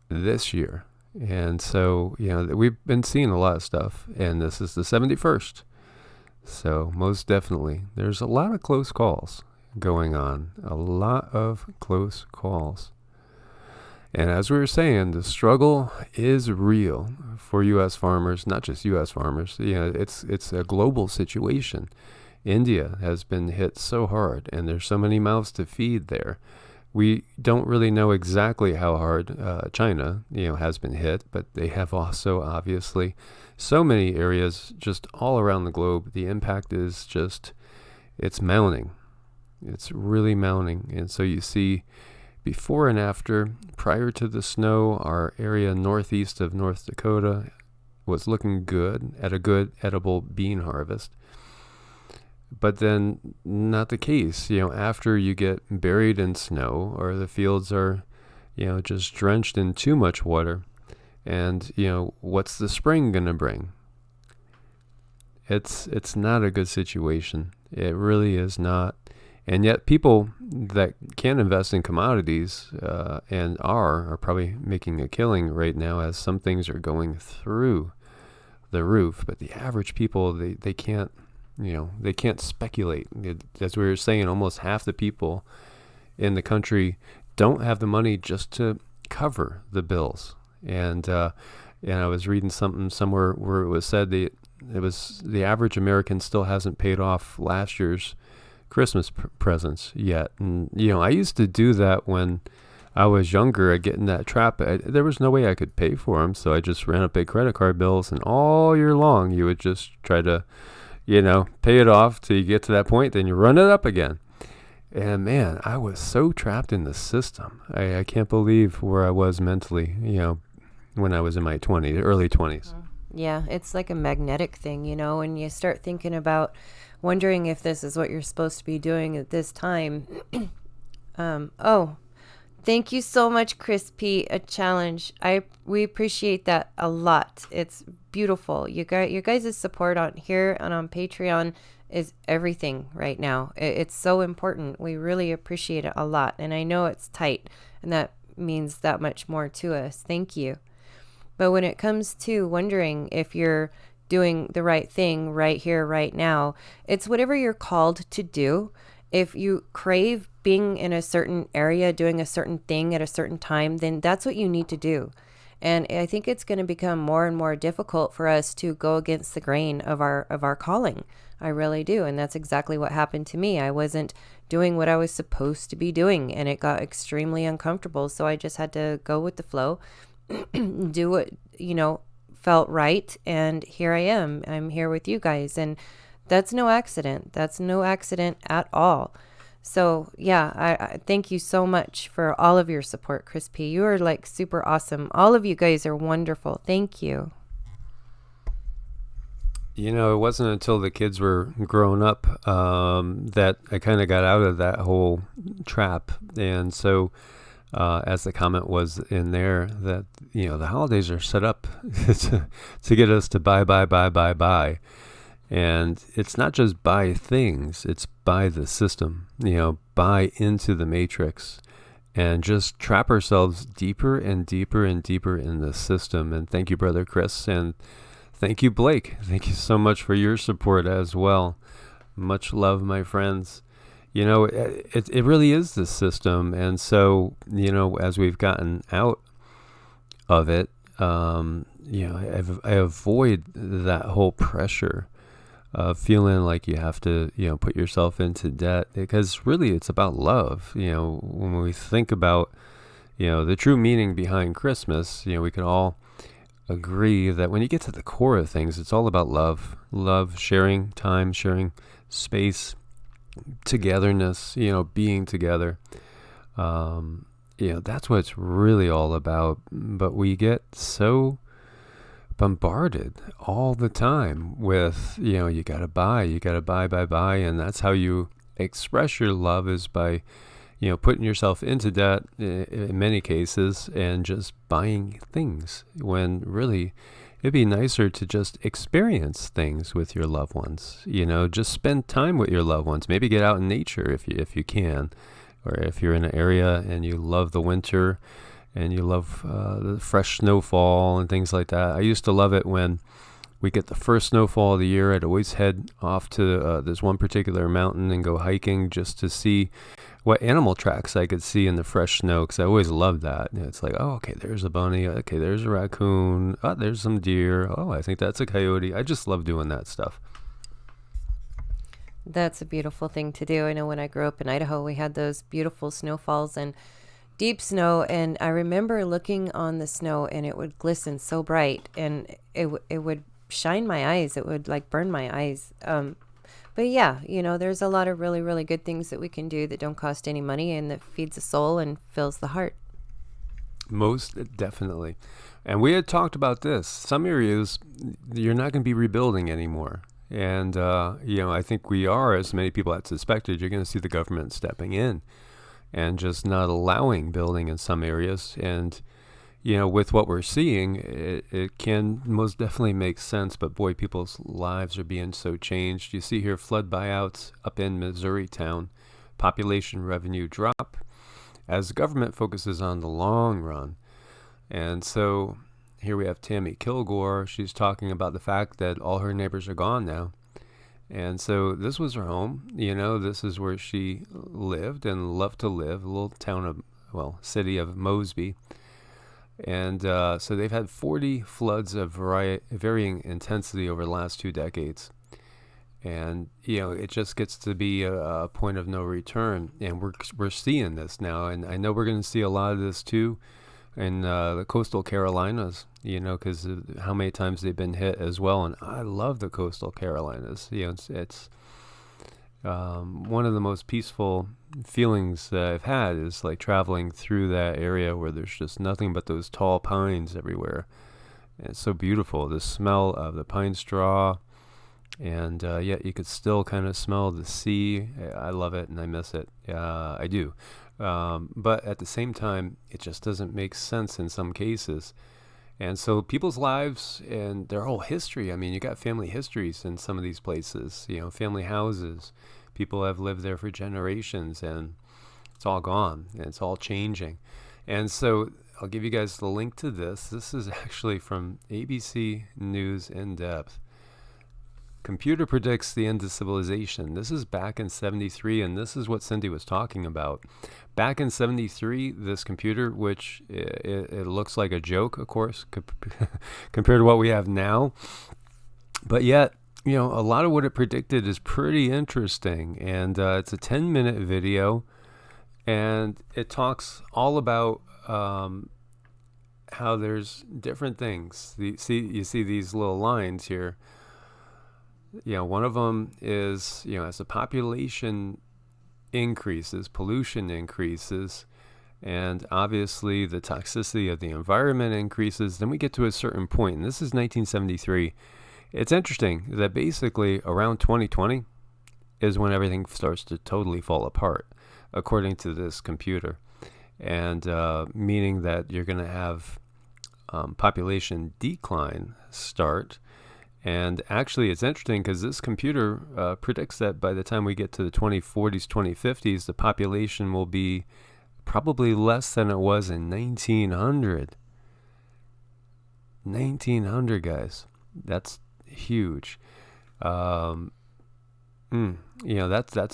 this year. And so, we've been seeing a lot of stuff, and this is the 71st. So most definitely, there's a lot of close calls going on. A lot of close calls. And as we were saying, the struggle is real for U.S. farmers, not just U.S. farmers. It's a global situation. India has been hit so hard, and there's so many mouths to feed there. We don't really know exactly how hard China, has been hit, but they have also obviously so many areas just all around the globe. The impact is it's mounting. It's really mounting. And so you see before and after, prior to the snow, our area northeast of North Dakota was looking good at a good edible bean harvest. But then not the case, after you get buried in snow or the fields are, just drenched in too much water. And, what's the spring going to bring? It's not a good situation. It really is not. And yet people that can invest in commodities and are probably making a killing right now, as some things are going through the roof. But the average people, they can't. They can't speculate. As we were saying, almost half the people in the country don't have the money just to cover the bills. And I was reading something somewhere where it was said it was the average American still hasn't paid off last year's Christmas presents yet. And I used to do that when I was younger, I get in that trap. There was no way I could pay for them, so I just ran up big credit card bills, and all year long you would just try to, pay it off till you get to that point, then you run it up again. And man, I was so trapped in the system. I can't believe where I was mentally, when I was in my early 20s. Yeah, it's like a magnetic thing, and you start thinking about wondering if this is what you're supposed to be doing at this time. Oh, thank you so much, Chris P. A challenge. We appreciate that a lot. It's beautiful. Your guys' support on here and on Patreon is everything right now. It's so important. We really appreciate it a lot. And I know it's tight, and that means that much more to us. Thank you. But when it comes to wondering if you're doing the right thing right here, right now, it's whatever you're called to do. If you crave being in a certain area, doing a certain thing at a certain time, then that's what you need to do. And I think it's going to become more and more difficult for us to go against the grain of our calling. I really do. And that's exactly what happened to me. I wasn't doing what I was supposed to be doing, and it got extremely uncomfortable. So I just had to go with the flow, do what, felt right. And here I am. I'm here with you guys. And that's no accident. That's no accident at all. So yeah, I thank you so much for all of your support, Chris P. You are like super awesome. All of you guys are wonderful. Thank you. It wasn't until the kids were grown up that I kind of got out of that whole trap. And so as the comment was in there, that, the holidays are set up to get us to buy. And it's not just buy things, it's buy the system, buy into the matrix and just trap ourselves deeper and deeper and deeper in the system. And thank you, Brother Chris. And thank you, Blake. Thank you so much for your support as well. Much love, my friends. It really is the system. And so, as we've gotten out of it, I avoid that whole pressure of feeling like you have to, put yourself into debt, because really it's about love. When we think about, the true meaning behind Christmas, we can all agree that when you get to the core of things, it's all about love, sharing time, sharing space, togetherness, being together. That's what it's really all about. But we get so bombarded all the time with, you gotta buy, and that's how you express your love, is by, putting yourself into debt in many cases and just buying things, when really it'd be nicer to just experience things with your loved ones. Just spend time with your loved ones. Maybe get out in nature if you can, or if you're in an area and you love the winter and you love the fresh snowfall and things like that. I used to love it when we get the first snowfall of the year. I'd always head off to this one particular mountain and go hiking just to see what animal tracks I could see in the fresh snow, because I always loved that. It's like, oh, okay, there's a bunny. Okay, there's a raccoon. Oh, there's some deer. Oh, I think that's a coyote. I just love doing that stuff. That's a beautiful thing to do. I know when I grew up in Idaho, we had those beautiful snowfalls and deep snow, and I remember looking on the snow and it would glisten so bright, and it would shine my eyes. It would like burn my eyes. But yeah, there's a lot of really, really good things that we can do that don't cost any money and that feeds the soul and fills the heart. Most definitely. And we had talked about this. Some areas you're not going to be rebuilding anymore. And, I think we are, as many people had suspected, you're going to see the government stepping in and just not allowing building in some areas. And, with what we're seeing, it can most definitely make sense. But boy, people's lives are being so changed. You see here flood buyouts up in Missouri town, population revenue drop as the government focuses on the long run. And so here we have Tammy Kilgore. She's talking about the fact that all her neighbors are gone now. And so this was her home. This is where she lived and loved to live, a little town city of Mosby. And so they've had 40 floods of varying intensity over the last 2 decades. And it just gets to be a point of no return, and we're seeing this now, and I know we're going to see a lot of this too in the coastal Carolinas, because how many times they've been hit as well. And I love the coastal Carolinas. It's one of the most peaceful feelings that I've had is like traveling through that area where there's just nothing but those tall pines everywhere. And it's so beautiful. The smell of the pine straw. And yet you could still kind of smell the sea. I love it and I miss it. I do. But at the same time, it just doesn't make sense in some cases. And so people's lives and their whole history, I mean, you got family histories in some of these places, family houses. People have lived there for generations, and it's all gone and it's all changing. And so I'll give you guys the link to this. This is actually from ABC News In Depth. Computer predicts the end of civilization. This is back in 73, and this is what Cindy was talking about. Back in 73, this computer, which it looks like a joke, of course, compared to what we have now. But yet, a lot of what it predicted is pretty interesting. And it's a 10-minute video, and it talks all about how there's different things. You see these little lines here. One of them is, as the population increases, pollution increases, and obviously the toxicity of the environment increases, then we get to a certain point, and this is 1973. It's interesting that basically around 2020 is when everything starts to totally fall apart, according to this computer, and meaning that you're going to have population decline start. And actually, it's interesting because this computer predicts that by the time we get to the 2040s, 2050s, the population will be probably less than it was in 1900. 1900, guys. That's huge. That's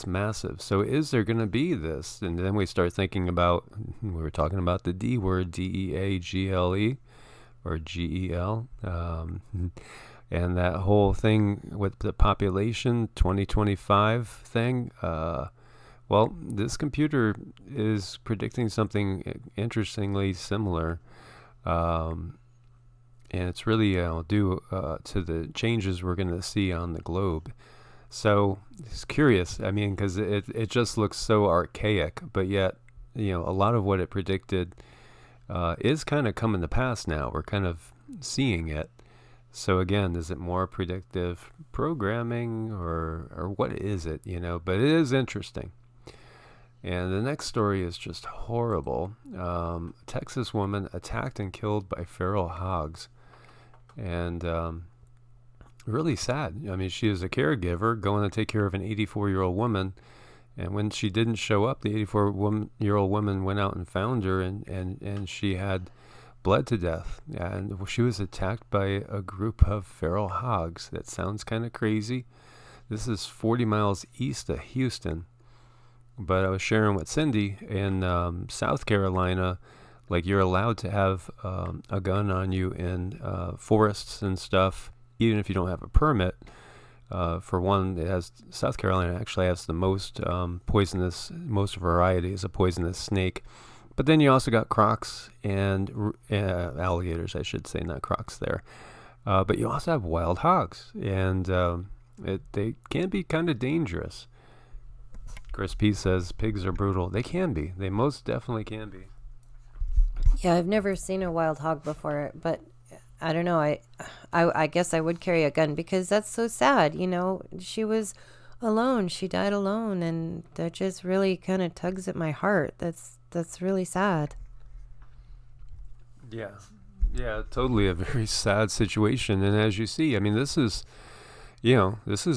massive. So is there going to be this? And then we start thinking about, we were talking about the D word, DEAGLE, or GEL. And that whole thing with the population 2025 thing, well, this computer is predicting something interestingly similar. And it's really due to the changes we're going to see on the globe. So it's curious, I mean, because it just looks so archaic, but yet, a lot of what it predicted is kind of coming to pass now. We're kind of seeing it. So again, is it more predictive programming or what is it, But it is interesting. And the next story is just horrible. Texas woman attacked and killed by feral hogs. And really sad. I mean, she is a caregiver going to take care of an 84-year-old woman. And when she didn't show up, the 84-year-old woman went out and found her, and she had bled to death, and she was attacked by a group of feral hogs. That sounds kind of crazy. This is 40 miles east of Houston, but I was sharing with Cindy in South Carolina, like you're allowed to have a gun on you in forests and stuff, even if you don't have a permit. For one, South Carolina actually has the most most varieties of poisonous snake. But then you also got crocs and alligators, I should say, not crocs there. But you also have wild hogs, and they can be kind of dangerous. Chris P says pigs are brutal. They can be. They most definitely can be. Yeah, I've never seen a wild hog before, but I don't know. I guess I would carry a gun because that's so sad. She was alone. She died alone, and that just really kind of tugs at my heart. That's really sad. Yeah, totally a very sad situation. And as you see, I mean, this is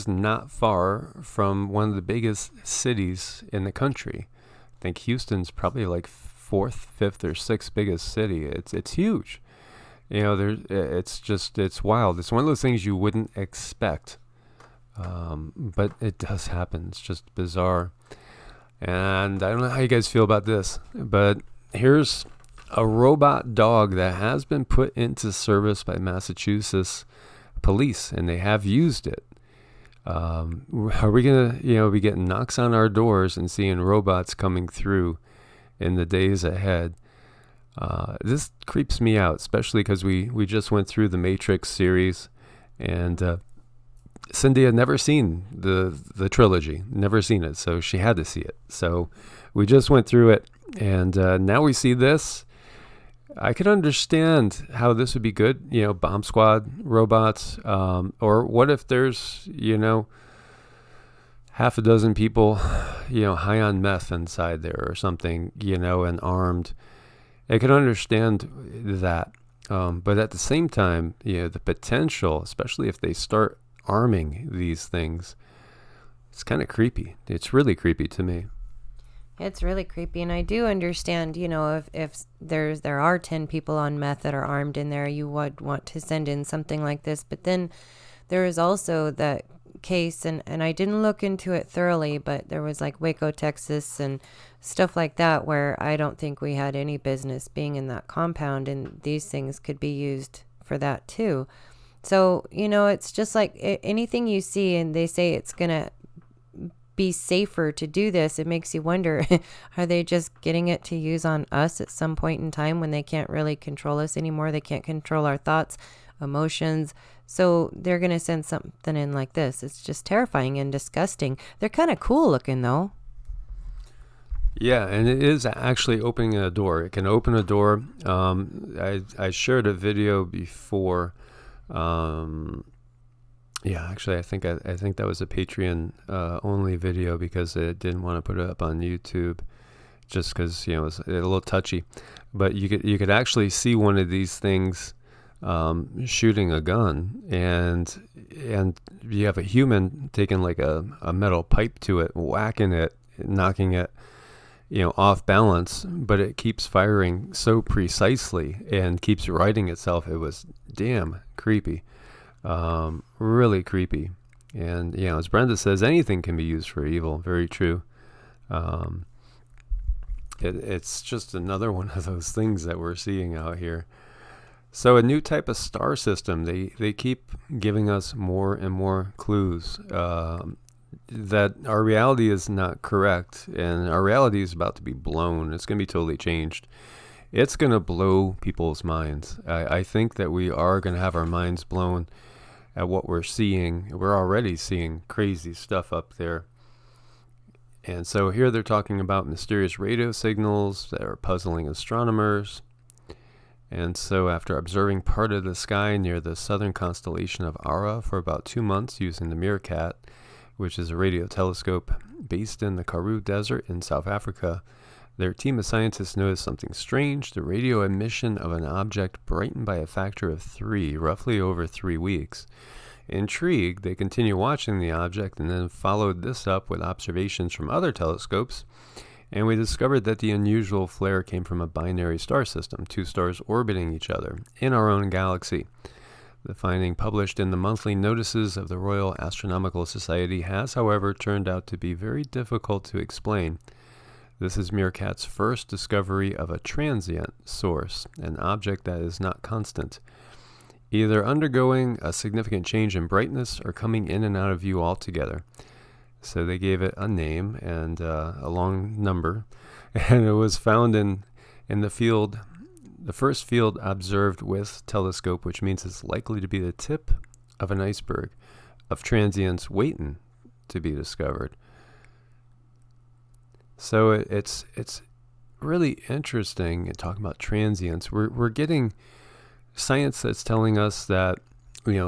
not far from one of the biggest cities in the country. I think Houston's probably like fourth, fifth, or sixth biggest city. It's huge. It's wild. It's one of those things you wouldn't expect, but it does happen. It's just bizarre. And I don't know how you guys feel about this, but here's a robot dog that has been put into service by Massachusetts police, and they have used it. Are we gonna, be getting knocks on our doors and seeing robots coming through in the days ahead? This creeps me out, especially because we just went through the Matrix series, and Cindy had never seen the trilogy, never seen it, so she had to see it. So we just went through it, and now we see this. I could understand how this would be good, bomb squad robots, or what if there's, half a dozen people, high on meth inside there or something, and armed. I can understand that. But at the same time, the potential, especially if they start arming these things, it's kind of creepy. It's really creepy to me. It's really creepy, and I do understand, if there are 10 people on meth that are armed in there, you would want to send in something like this. But then there is also that case, and I didn't look into it thoroughly, but there was like Waco, Texas, and stuff like that, where I don't think we had any business being in that compound, and these things could be used for that too. So, it's just like anything you see and they say it's going to be safer to do this, it makes you wonder, are they just getting it to use on us at some point in time when they can't really control us anymore? They can't control our thoughts, emotions. So they're going to send something in like this. It's just terrifying and disgusting. They're kind of cool looking though. Yeah, and it is actually opening a door. It can open a door. I shared a video before. Yeah, actually, I think that was a Patreon only video because I didn't want to put it up on YouTube, just because it was a little touchy. But you could actually see one of these things shooting a gun, and you have a human taking like a metal pipe to it, whacking it, knocking it off balance, but it keeps firing so precisely and keeps righting itself. It was damn creepy. Really creepy. And as Brenda says, anything can be used for evil. Very true. It's just another one of those things that we're seeing out here. So a new type of star system. They keep giving us more and more clues that our reality is not correct, and our reality is about to be blown. It's going to be totally changed. It's going to blow people's minds. I think that we are going to have our minds blown at what we're seeing. We're already seeing crazy stuff up there. And so here they're talking about mysterious radio signals that are puzzling astronomers. And so after observing part of the sky near the southern constellation of Ara for about 2 months using the Meerkat, which is a radio telescope based in the Karoo Desert in South Africa, their team of scientists noticed something strange: the radio emission of an object brightened by a factor of 3, roughly over 3 weeks. Intrigued, they continued watching the object and then followed this up with observations from other telescopes, and we discovered that the unusual flare came from a binary star system, 2 stars orbiting each other in our own galaxy. The finding, published in the monthly notices of the Royal Astronomical Society, has, however, turned out to be very difficult to explain. This is Meerkat's first discovery of a transient source, an object that is not constant, either undergoing a significant change in brightness or coming in and out of view altogether. So they gave it a name and a long number, and it was found in the field, the first field observed with telescope, which means it's likely to be the tip of an iceberg of transients waiting to be discovered. So it's really interesting in talking about transients. We're getting science that's telling us that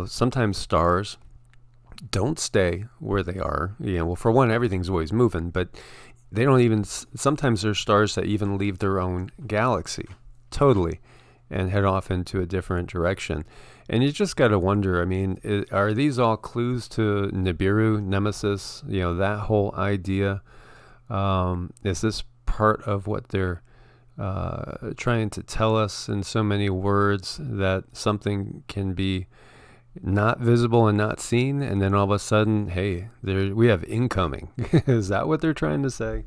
sometimes stars don't stay where they are. Well, for one, everything's always moving, but they don't even. Sometimes there's stars that even leave their own galaxy totally and head off into a different direction. And you just got to wonder. I mean, are these all clues to Nibiru, Nemesis? That whole idea. Is this part of what they're trying to tell us in so many words, that something can be not visible and not seen, and then all of a sudden, hey, we have incoming? Is that what they're trying to say?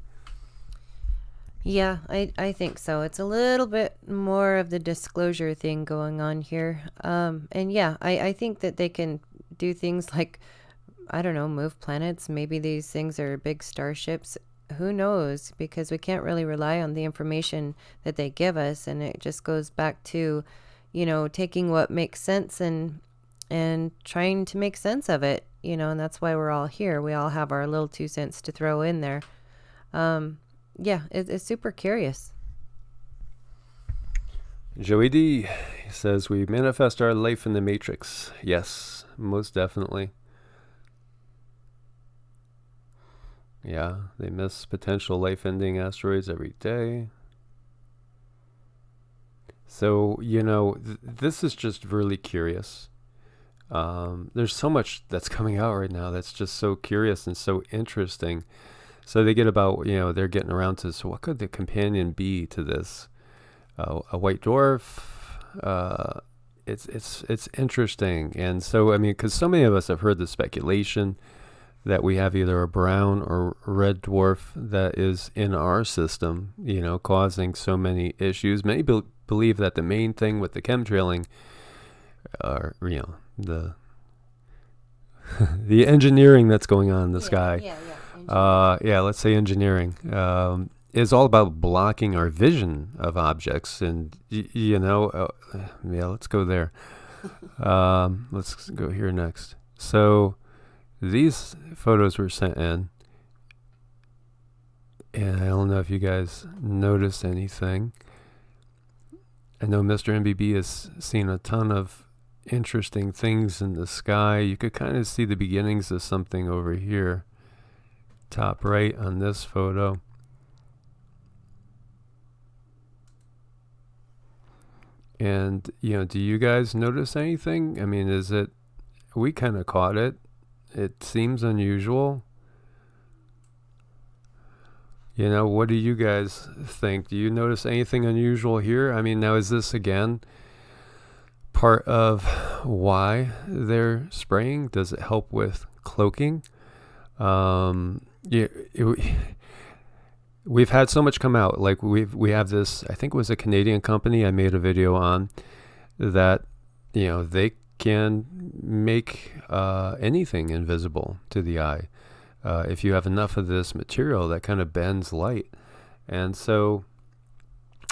Yeah, I think so. It's a little bit more of the disclosure thing going on here. And yeah, I think that they can do things like I don't know, move planets. Maybe these things are big starships. Who knows? Because we can't really rely on the information that they give us. And it just goes back to, taking what makes sense and trying to make sense of it, and that's why we're all here. We all have our little 2 cents to throw in there. Yeah, it's super curious. Joey D says, we manifest our life in the Matrix. Yes, most definitely. Yeah, they miss potential life-ending asteroids every day. So, this is just really curious. There's so much that's coming out right now that's just so curious and so interesting. So they get about, they're getting around to, so what could the companion be to this? A white dwarf? It's interesting. And so, I mean, because so many of us have heard the speculation that we have either a brown or red dwarf that is in our system, causing so many issues. Many believe that the main thing with the chemtrailing are, the the engineering that's going on in the sky. Let's say engineering is all about blocking our vision of objects, and let's go there. Let's go here next. So these photos were sent in, and I don't know if you guys noticed anything. I know Mr. MBB has seen a ton of interesting things in the sky. You could kind of see the beginnings of something over here, top right on this photo. And, do you guys notice anything? I mean, we kind of caught it. It seems unusual. What do you guys think? Do you notice anything unusual here? I mean, now is this again part of why they're spraying? Does it help with cloaking? We've had so much come out. Like we have this, I think it was a Canadian company I made a video on that, they can make anything invisible to the eye if you have enough of this material that kind of bends light. And so,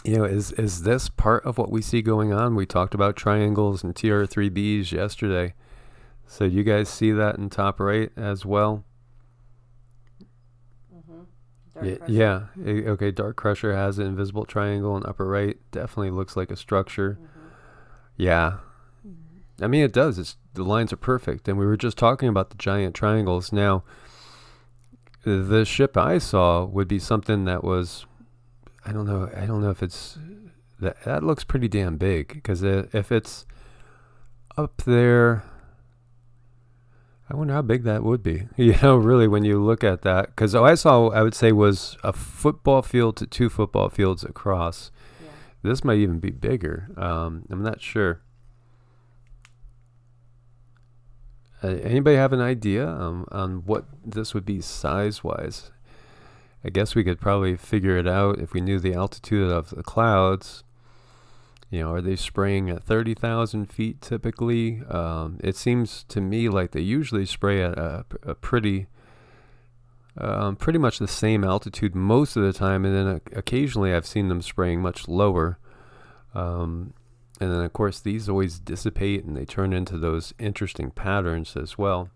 is this part of what we see going on? We talked about triangles and TR3Bs yesterday. So you guys see that in top right as well? Okay, Dark Crusher has an invisible triangle in upper right. Definitely looks like a structure. Yeah. I mean, it does. The lines are perfect. And we were just talking about the giant triangles. Now, the ship I saw would be something that was, I don't know if it's, that looks pretty damn big. Because if it's up there, I wonder how big that would be. Really, when you look at that. Because I would say, was a football field to 2 football fields across. Yeah. This might even be bigger. I'm not sure. Anybody have an idea on what this would be size-wise? I guess we could probably figure it out if we knew the altitude of the clouds. Are they spraying at 30,000 feet typically? It seems to me like they usually spray at a pretty much the same altitude most of the time, and then occasionally I've seen them spraying much lower. And then, of course, these always dissipate and they turn into those interesting patterns as well.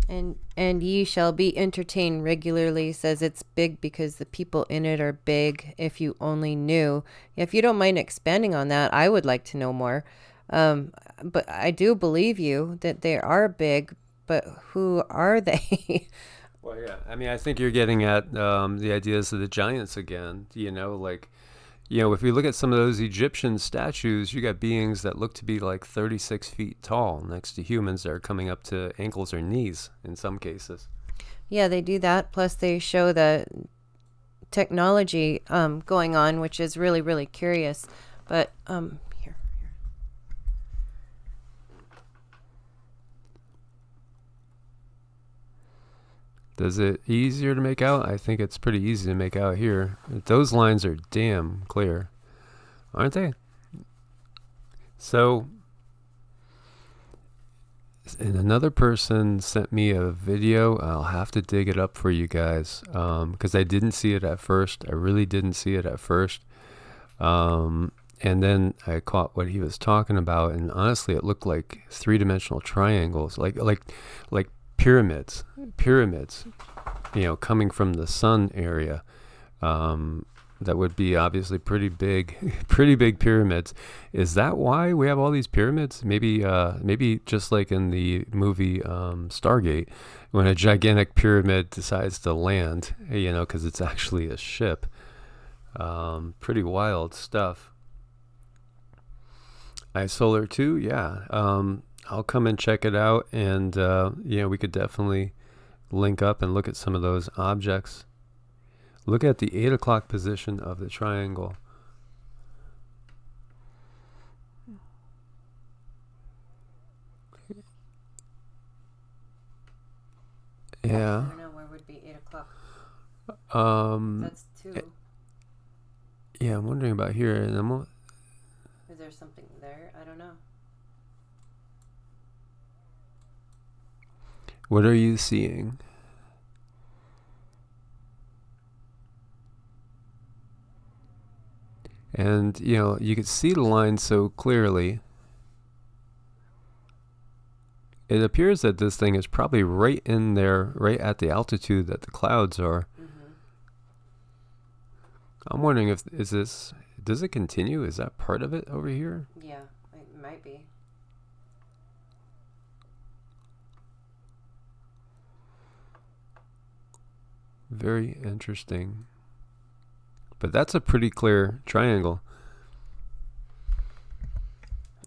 And ye shall be entertained regularly says it's big because the people in it are big. If you only knew. If you don't mind expanding on that, I would like to know more. But I do believe you that they are big, but who are they? Well, yeah. I mean, I think you're getting at the ideas of the giants again. If we look at some of those Egyptian statues, you got beings that look to be like 36 feet tall next to humans that are coming up to ankles or knees in some cases. Yeah, they do that. Plus, they show the technology going on, which is really, really curious. But here. Is it easier to make out? I think it's pretty easy to make out here. Those lines are damn clear, aren't they? So And another person sent me a video. I'll have to dig it up for you guys, because I didn't see it at first. I really didn't see it at first. And then I caught what he was talking about, and honestly, it looked like three-dimensional triangles, like pyramids, coming from the sun area. That would be obviously pretty big pyramids. Is that why we have all these pyramids? Maybe just like in the movie Stargate, when a gigantic pyramid decides to land, because it's actually a ship. Pretty wild stuff. iSolar 2, yeah. I'll come and check it out, and we could definitely link up and look at some of those objects. Look at the 8 o'clock position of the triangle. Yeah. I don't know, where would be 8 o'clock? That's 2. Yeah, I'm wondering about here. And Is there something there? I don't know. What are you seeing? And, you could see the line so clearly. It appears that this thing is probably right in there, right at the altitude that the clouds are. Mm-hmm. I'm wondering does it continue? Is that part of it over here? Yeah, it might be. Very interesting. But that's a pretty clear triangle.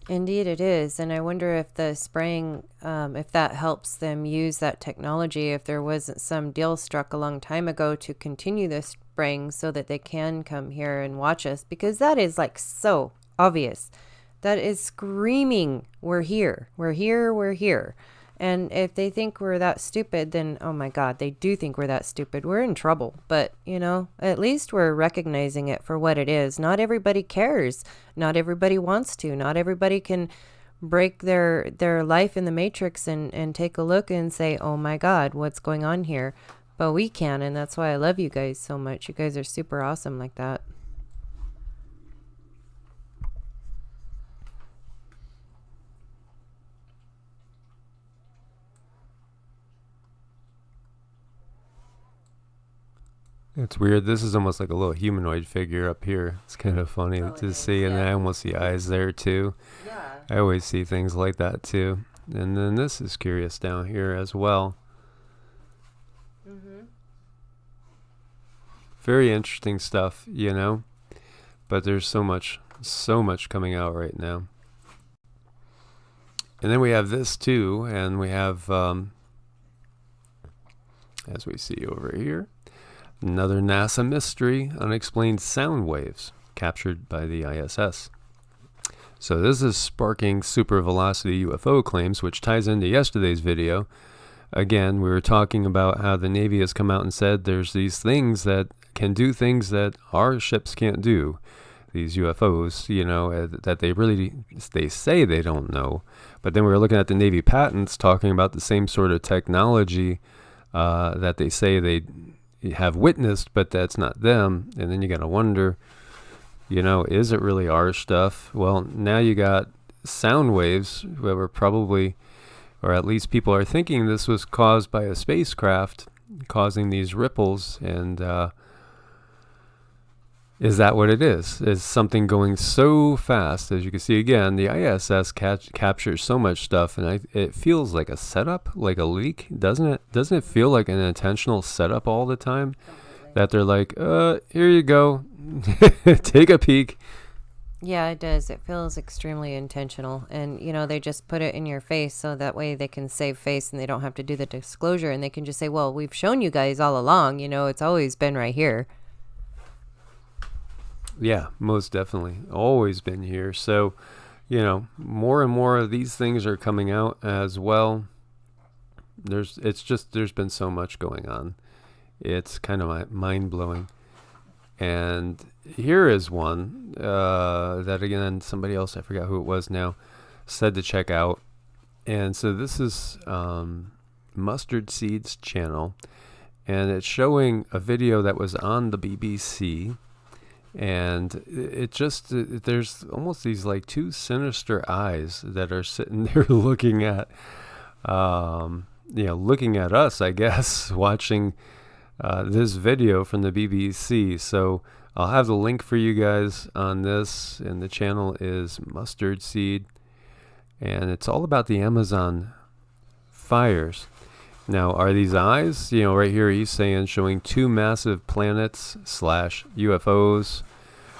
Indeed it is. And I wonder if the spraying, if that helps them use that technology, if there wasn't some deal struck a long time ago to continue the spraying so that they can come here and watch us, because that is like so obvious. That is screaming, we're here, we're here, we're here. And if they think we're that stupid, then, oh my God, they do think we're that stupid. We're in trouble. But, at least we're recognizing it for what it is. Not everybody cares. Not everybody wants to. Not everybody can break their life in the matrix and take a look and say, oh my God, what's going on here? But we can, and that's why I love you guys so much. You guys are super awesome like that. It's weird. This is almost like a little humanoid figure up here. It's kind of funny to see, and then I almost see eyes there too. Yeah. I always see things like that too. And then this is curious down here as well. Mm-hmm. Very interesting stuff, but there's so much coming out right now. And then we have this too, and we have, as we see over here, another NASA mystery, unexplained sound waves captured by the ISS. So this is sparking super velocity UFO claims, which ties into yesterday's video. Again, we were talking about how the Navy has come out and said there's these things that can do things that our ships can't do. These UFOs, that they say they don't know. But then we were looking at the Navy patents talking about the same sort of technology that they say they have witnessed, but that's not them. And then you got to wonder, is it really our stuff? Well, now you got sound waves that were probably, or at least people are thinking this was caused by a spacecraft causing these ripples. And is that what it is? Is something going so fast? As you can see again, the ISS captures so much stuff, and it feels like a setup, like a leak, doesn't it? Doesn't it feel like an intentional setup all the time? Completely. That they're like, here you go, take a peek. Yeah, it does. It feels extremely intentional, and they just put it in your face so that way they can save face and they don't have to do the disclosure, and they can just say, well, we've shown you guys all along. It's always been right here. Yeah, most definitely. Always been here. So, more and more of these things are coming out as well. There's been so much going on. It's kind of mind-blowing. And here is one that, again, somebody else, I forgot who it was now, said to check out. And so this is Mustard Seed's channel, and it's showing a video that was on the BBC. And there's almost these like two sinister eyes that are sitting there looking at, looking at us, I guess, watching this video from the BBC. So I'll have the link for you guys on this, and the channel is Mustard Seed, and it's all about the Amazon fires. Now, are these eyes, right here he's saying, showing two massive planets / UFOs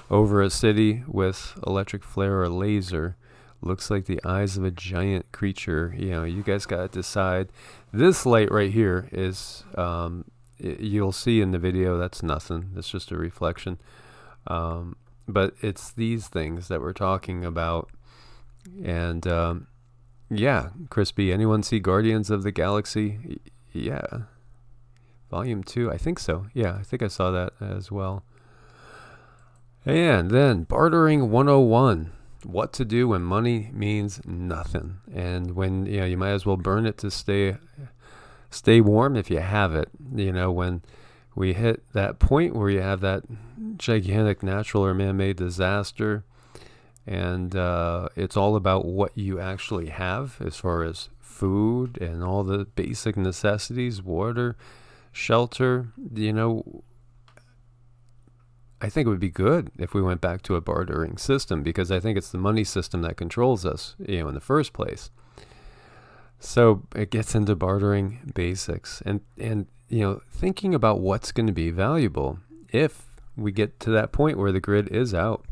over a city with electric flare or laser. Looks like the eyes of a giant creature. You guys got to decide. This light right here is, you'll see in the video, that's nothing. It's just a reflection. But it's these things that we're talking about. And, yeah, Crispy, anyone see Guardians of the Galaxy? Yeah. Volume 2, I think so. Yeah, I think I saw that as well. And then Bartering 101. What to do when money means nothing. And when, you might as well burn it to stay warm if you have it. When we hit that point where you have that gigantic natural or man-made disaster, and it's all about what you actually have as far as food and all the basic necessities, water, shelter. I think it would be good if we went back to a bartering system, because I think it's the money system that controls us, in the first place. So it gets into bartering basics and thinking about what's going to be valuable if we get to that point where the grid is out.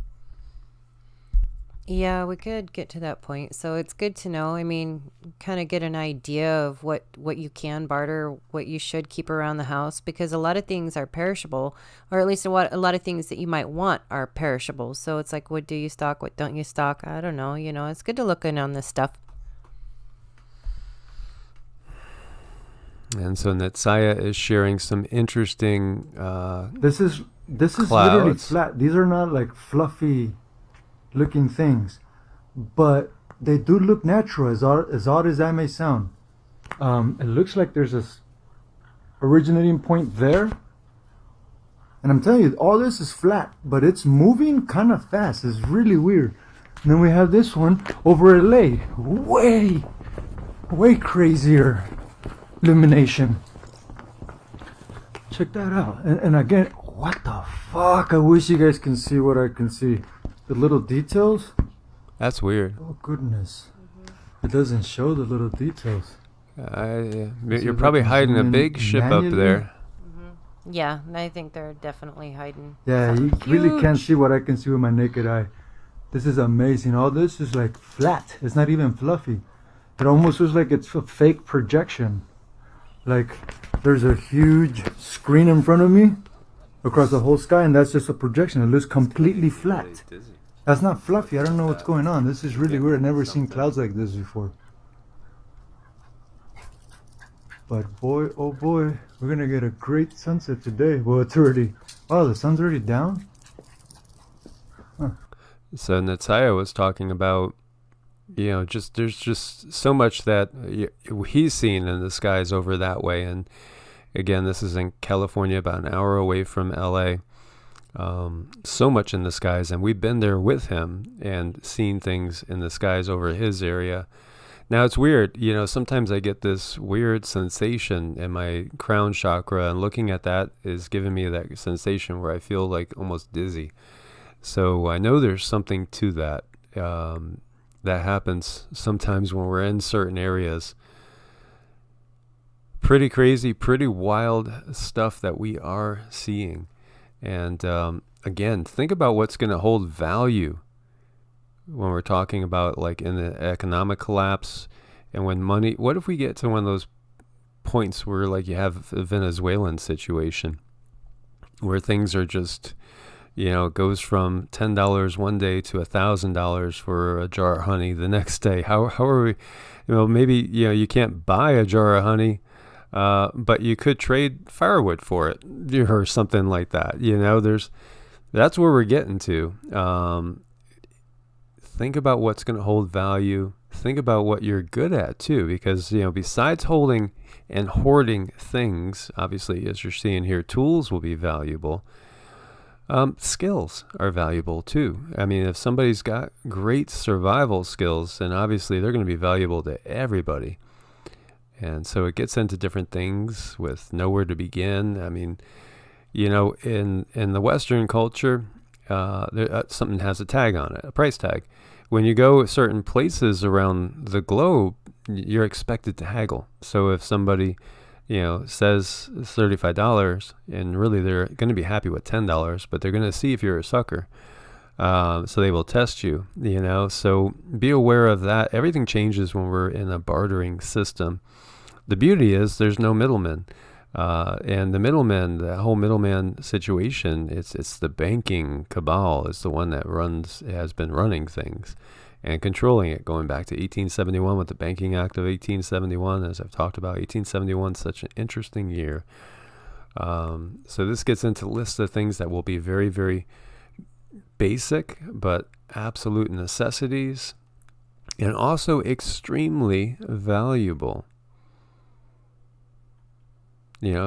Yeah, we could get to that point. So it's good to know. I mean, kind of get an idea of what you can barter, what you should keep around the house, because a lot of things are perishable, or at least a lot of things that you might want are perishable. So it's like, what do you stock? What don't you stock? I don't know. It's good to look in on this stuff. And so Netsaya is sharing some interesting This is clouds. literally flat. These are not like fluffy looking things, but they do look natural, as odd as that may sound. It looks like there's a originating point there, and I'm telling you, all this is flat, but it's moving kind of fast. It's really weird. And then we have this one over LA, way crazier illumination. Check that out. And again, what the fuck? I wish you guys can see what I can see. The little details. That's weird. Oh goodness. It doesn't show the little details. You're probably hiding a big ship up there. Yeah, I think they're definitely hiding. Yeah, you really can't see what I can see with my naked eye. This is amazing. All this is like flat. It's not even fluffy. It almost looks like it's a fake projection. Like there's a huge screen in front of me across the whole sky, and that's just a projection. It looks completely flat. That's not fluffy. I don't know what's going on. This is really weird. I've never seen clouds like this before. But boy, oh boy, we're gonna get a great sunset today. Well, it's already, wow, the sun's already down. Huh. So Netsaya was talking about, there's just so much that he's seen in the skies over that way. And again, this is in California, about an hour away from LA. So much in the skies, and we've been there with him and seen things in the skies over his area. Now it's weird, sometimes I get this weird sensation in my crown chakra, and looking at that is giving me that sensation where I feel like almost dizzy. So I know there's something to that. That happens sometimes when we're in certain areas. Pretty crazy, pretty wild stuff that we are seeing. And again, think about what's going to hold value when we're talking about like in the economic collapse and when money. What if we get to one of those points where like you have a Venezuelan situation where things are just, it goes from $10 one day to $1,000 for a jar of honey the next day. How are we, maybe, you can't buy a jar of honey, but you could trade firewood for it or something like that. That's where we're getting to. think about what's going to hold value. Think about what you're good at too, because, besides holding and hoarding things, obviously, as you're seeing here, tools will be valuable. Skills are valuable too. I mean, if somebody's got great survival skills, then obviously they're going to be valuable to everybody. And so it gets into different things with nowhere to begin. I mean, in the Western culture, something has a tag on it, a price tag. When you go certain places around the globe, you're expected to haggle. So if somebody, says $35, and really they're going to be happy with $10, but they're going to see if you're a sucker. So they will test you, so be aware of that. Everything changes when we're in a bartering system. The beauty is there's no middlemen. And the whole middleman situation, it's the banking cabal is the one that has been running things and controlling it, going back to 1871 with the Banking Act of 1871, as I've talked about. 1871, such an interesting year. So this gets into a list of things that will be very, very basic, but absolute necessities, and also extremely valuable.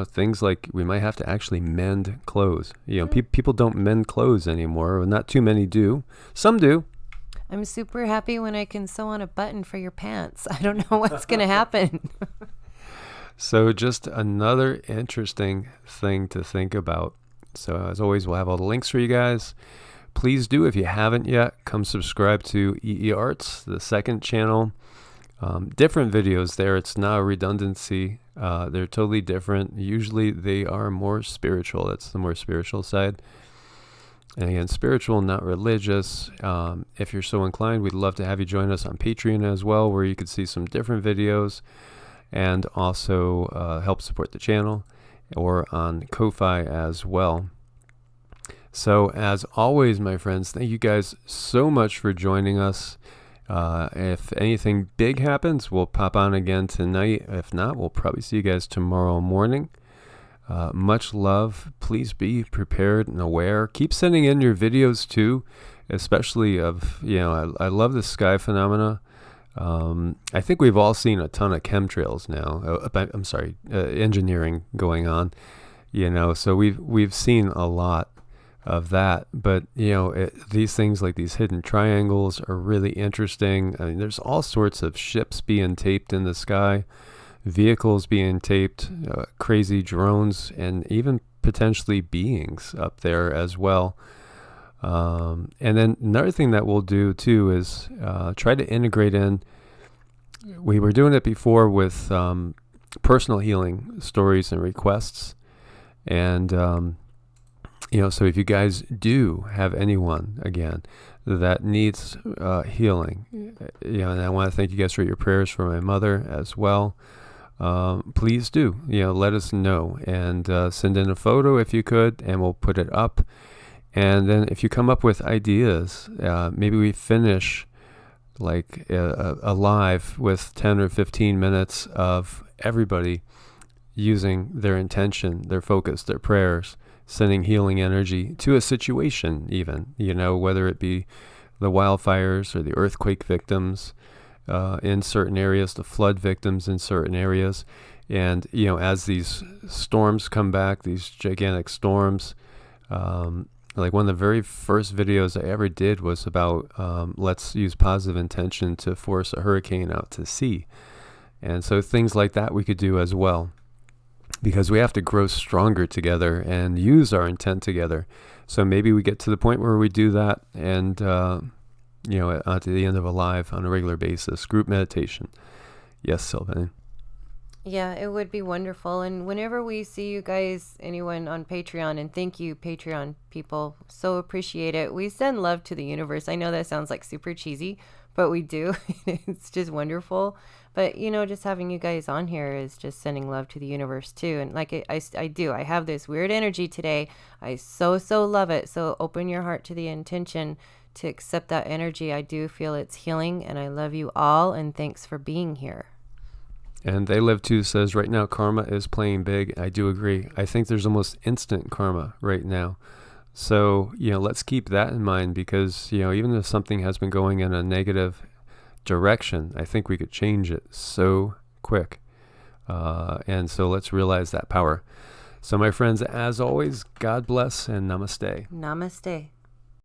Things like we might have to actually mend clothes. People don't mend clothes anymore. Not too many do. Some do. I'm super happy when I can sew on a button for your pants. I don't know what's going to happen. So just another interesting thing to think about. So as always, we'll have all the links for you guys. Please do, if you haven't yet, come subscribe to EEArts, the second channel. Different videos there. It's not a redundancy. They're totally different. Usually they are more spiritual. That's the more spiritual side. And again, spiritual, not religious. If you're so inclined, we'd love to have you join us on Patreon as well, where you could see some different videos and also help support the channel, or on Ko-Fi as well. So as always, my friends, thank you guys so much for joining us. If anything big happens, we'll pop on again tonight. If not, we'll probably see you guys tomorrow morning. Much love. Please be prepared and aware. Keep sending in your videos too, especially of, I love the sky phenomena. I think we've all seen a ton of chemtrails now. Engineering going on, so we've seen a lot of that, but these things like these hidden triangles are really interesting. I mean, there's all sorts of ships being taped in the sky, vehicles being taped, crazy drones, and even potentially beings up there as well. And then another thing that we'll do too is try to integrate in. We were doing it before with personal healing stories and requests, and so if you guys do have anyone, again, that needs healing, and I want to thank you guys for your prayers for my mother as well. Please do, let us know, and send in a photo if you could, and we'll put it up. And then if you come up with ideas, maybe we finish like a live with 10 or 15 minutes of everybody using their intention, their focus, their prayers, sending healing energy to a situation even, whether it be the wildfires or the earthquake victims in certain areas, the flood victims in certain areas. And, as these storms come back, these gigantic storms, like one of the very first videos I ever did was about let's use positive intention to force a hurricane out to sea. And so things like that we could do as well, because we have to grow stronger together and use our intent together. So maybe we get to the point where we do that, and at the end of a live on a regular basis, group meditation. Yes, Sylvain. Yeah, it would be wonderful. And whenever we see you guys, anyone on Patreon, and thank you, Patreon people, so appreciate it. We send love to the universe. I know that sounds like super cheesy, but we do. It's just wonderful. But, just having you guys on here is just sending love to the universe too. And like I do, I have this weird energy today. I so love it. So open your heart to the intention to accept that energy. I do feel it's healing, and I love you all, and thanks for being here. And They Live Too says, right now karma is playing big. I do agree. I think there's almost instant karma right now. So, let's keep that in mind, because, even if something has been going in a negative direction, I think we could change it so quick. And so let's realize that power. So, my friends, as always, God bless and namaste. Namaste.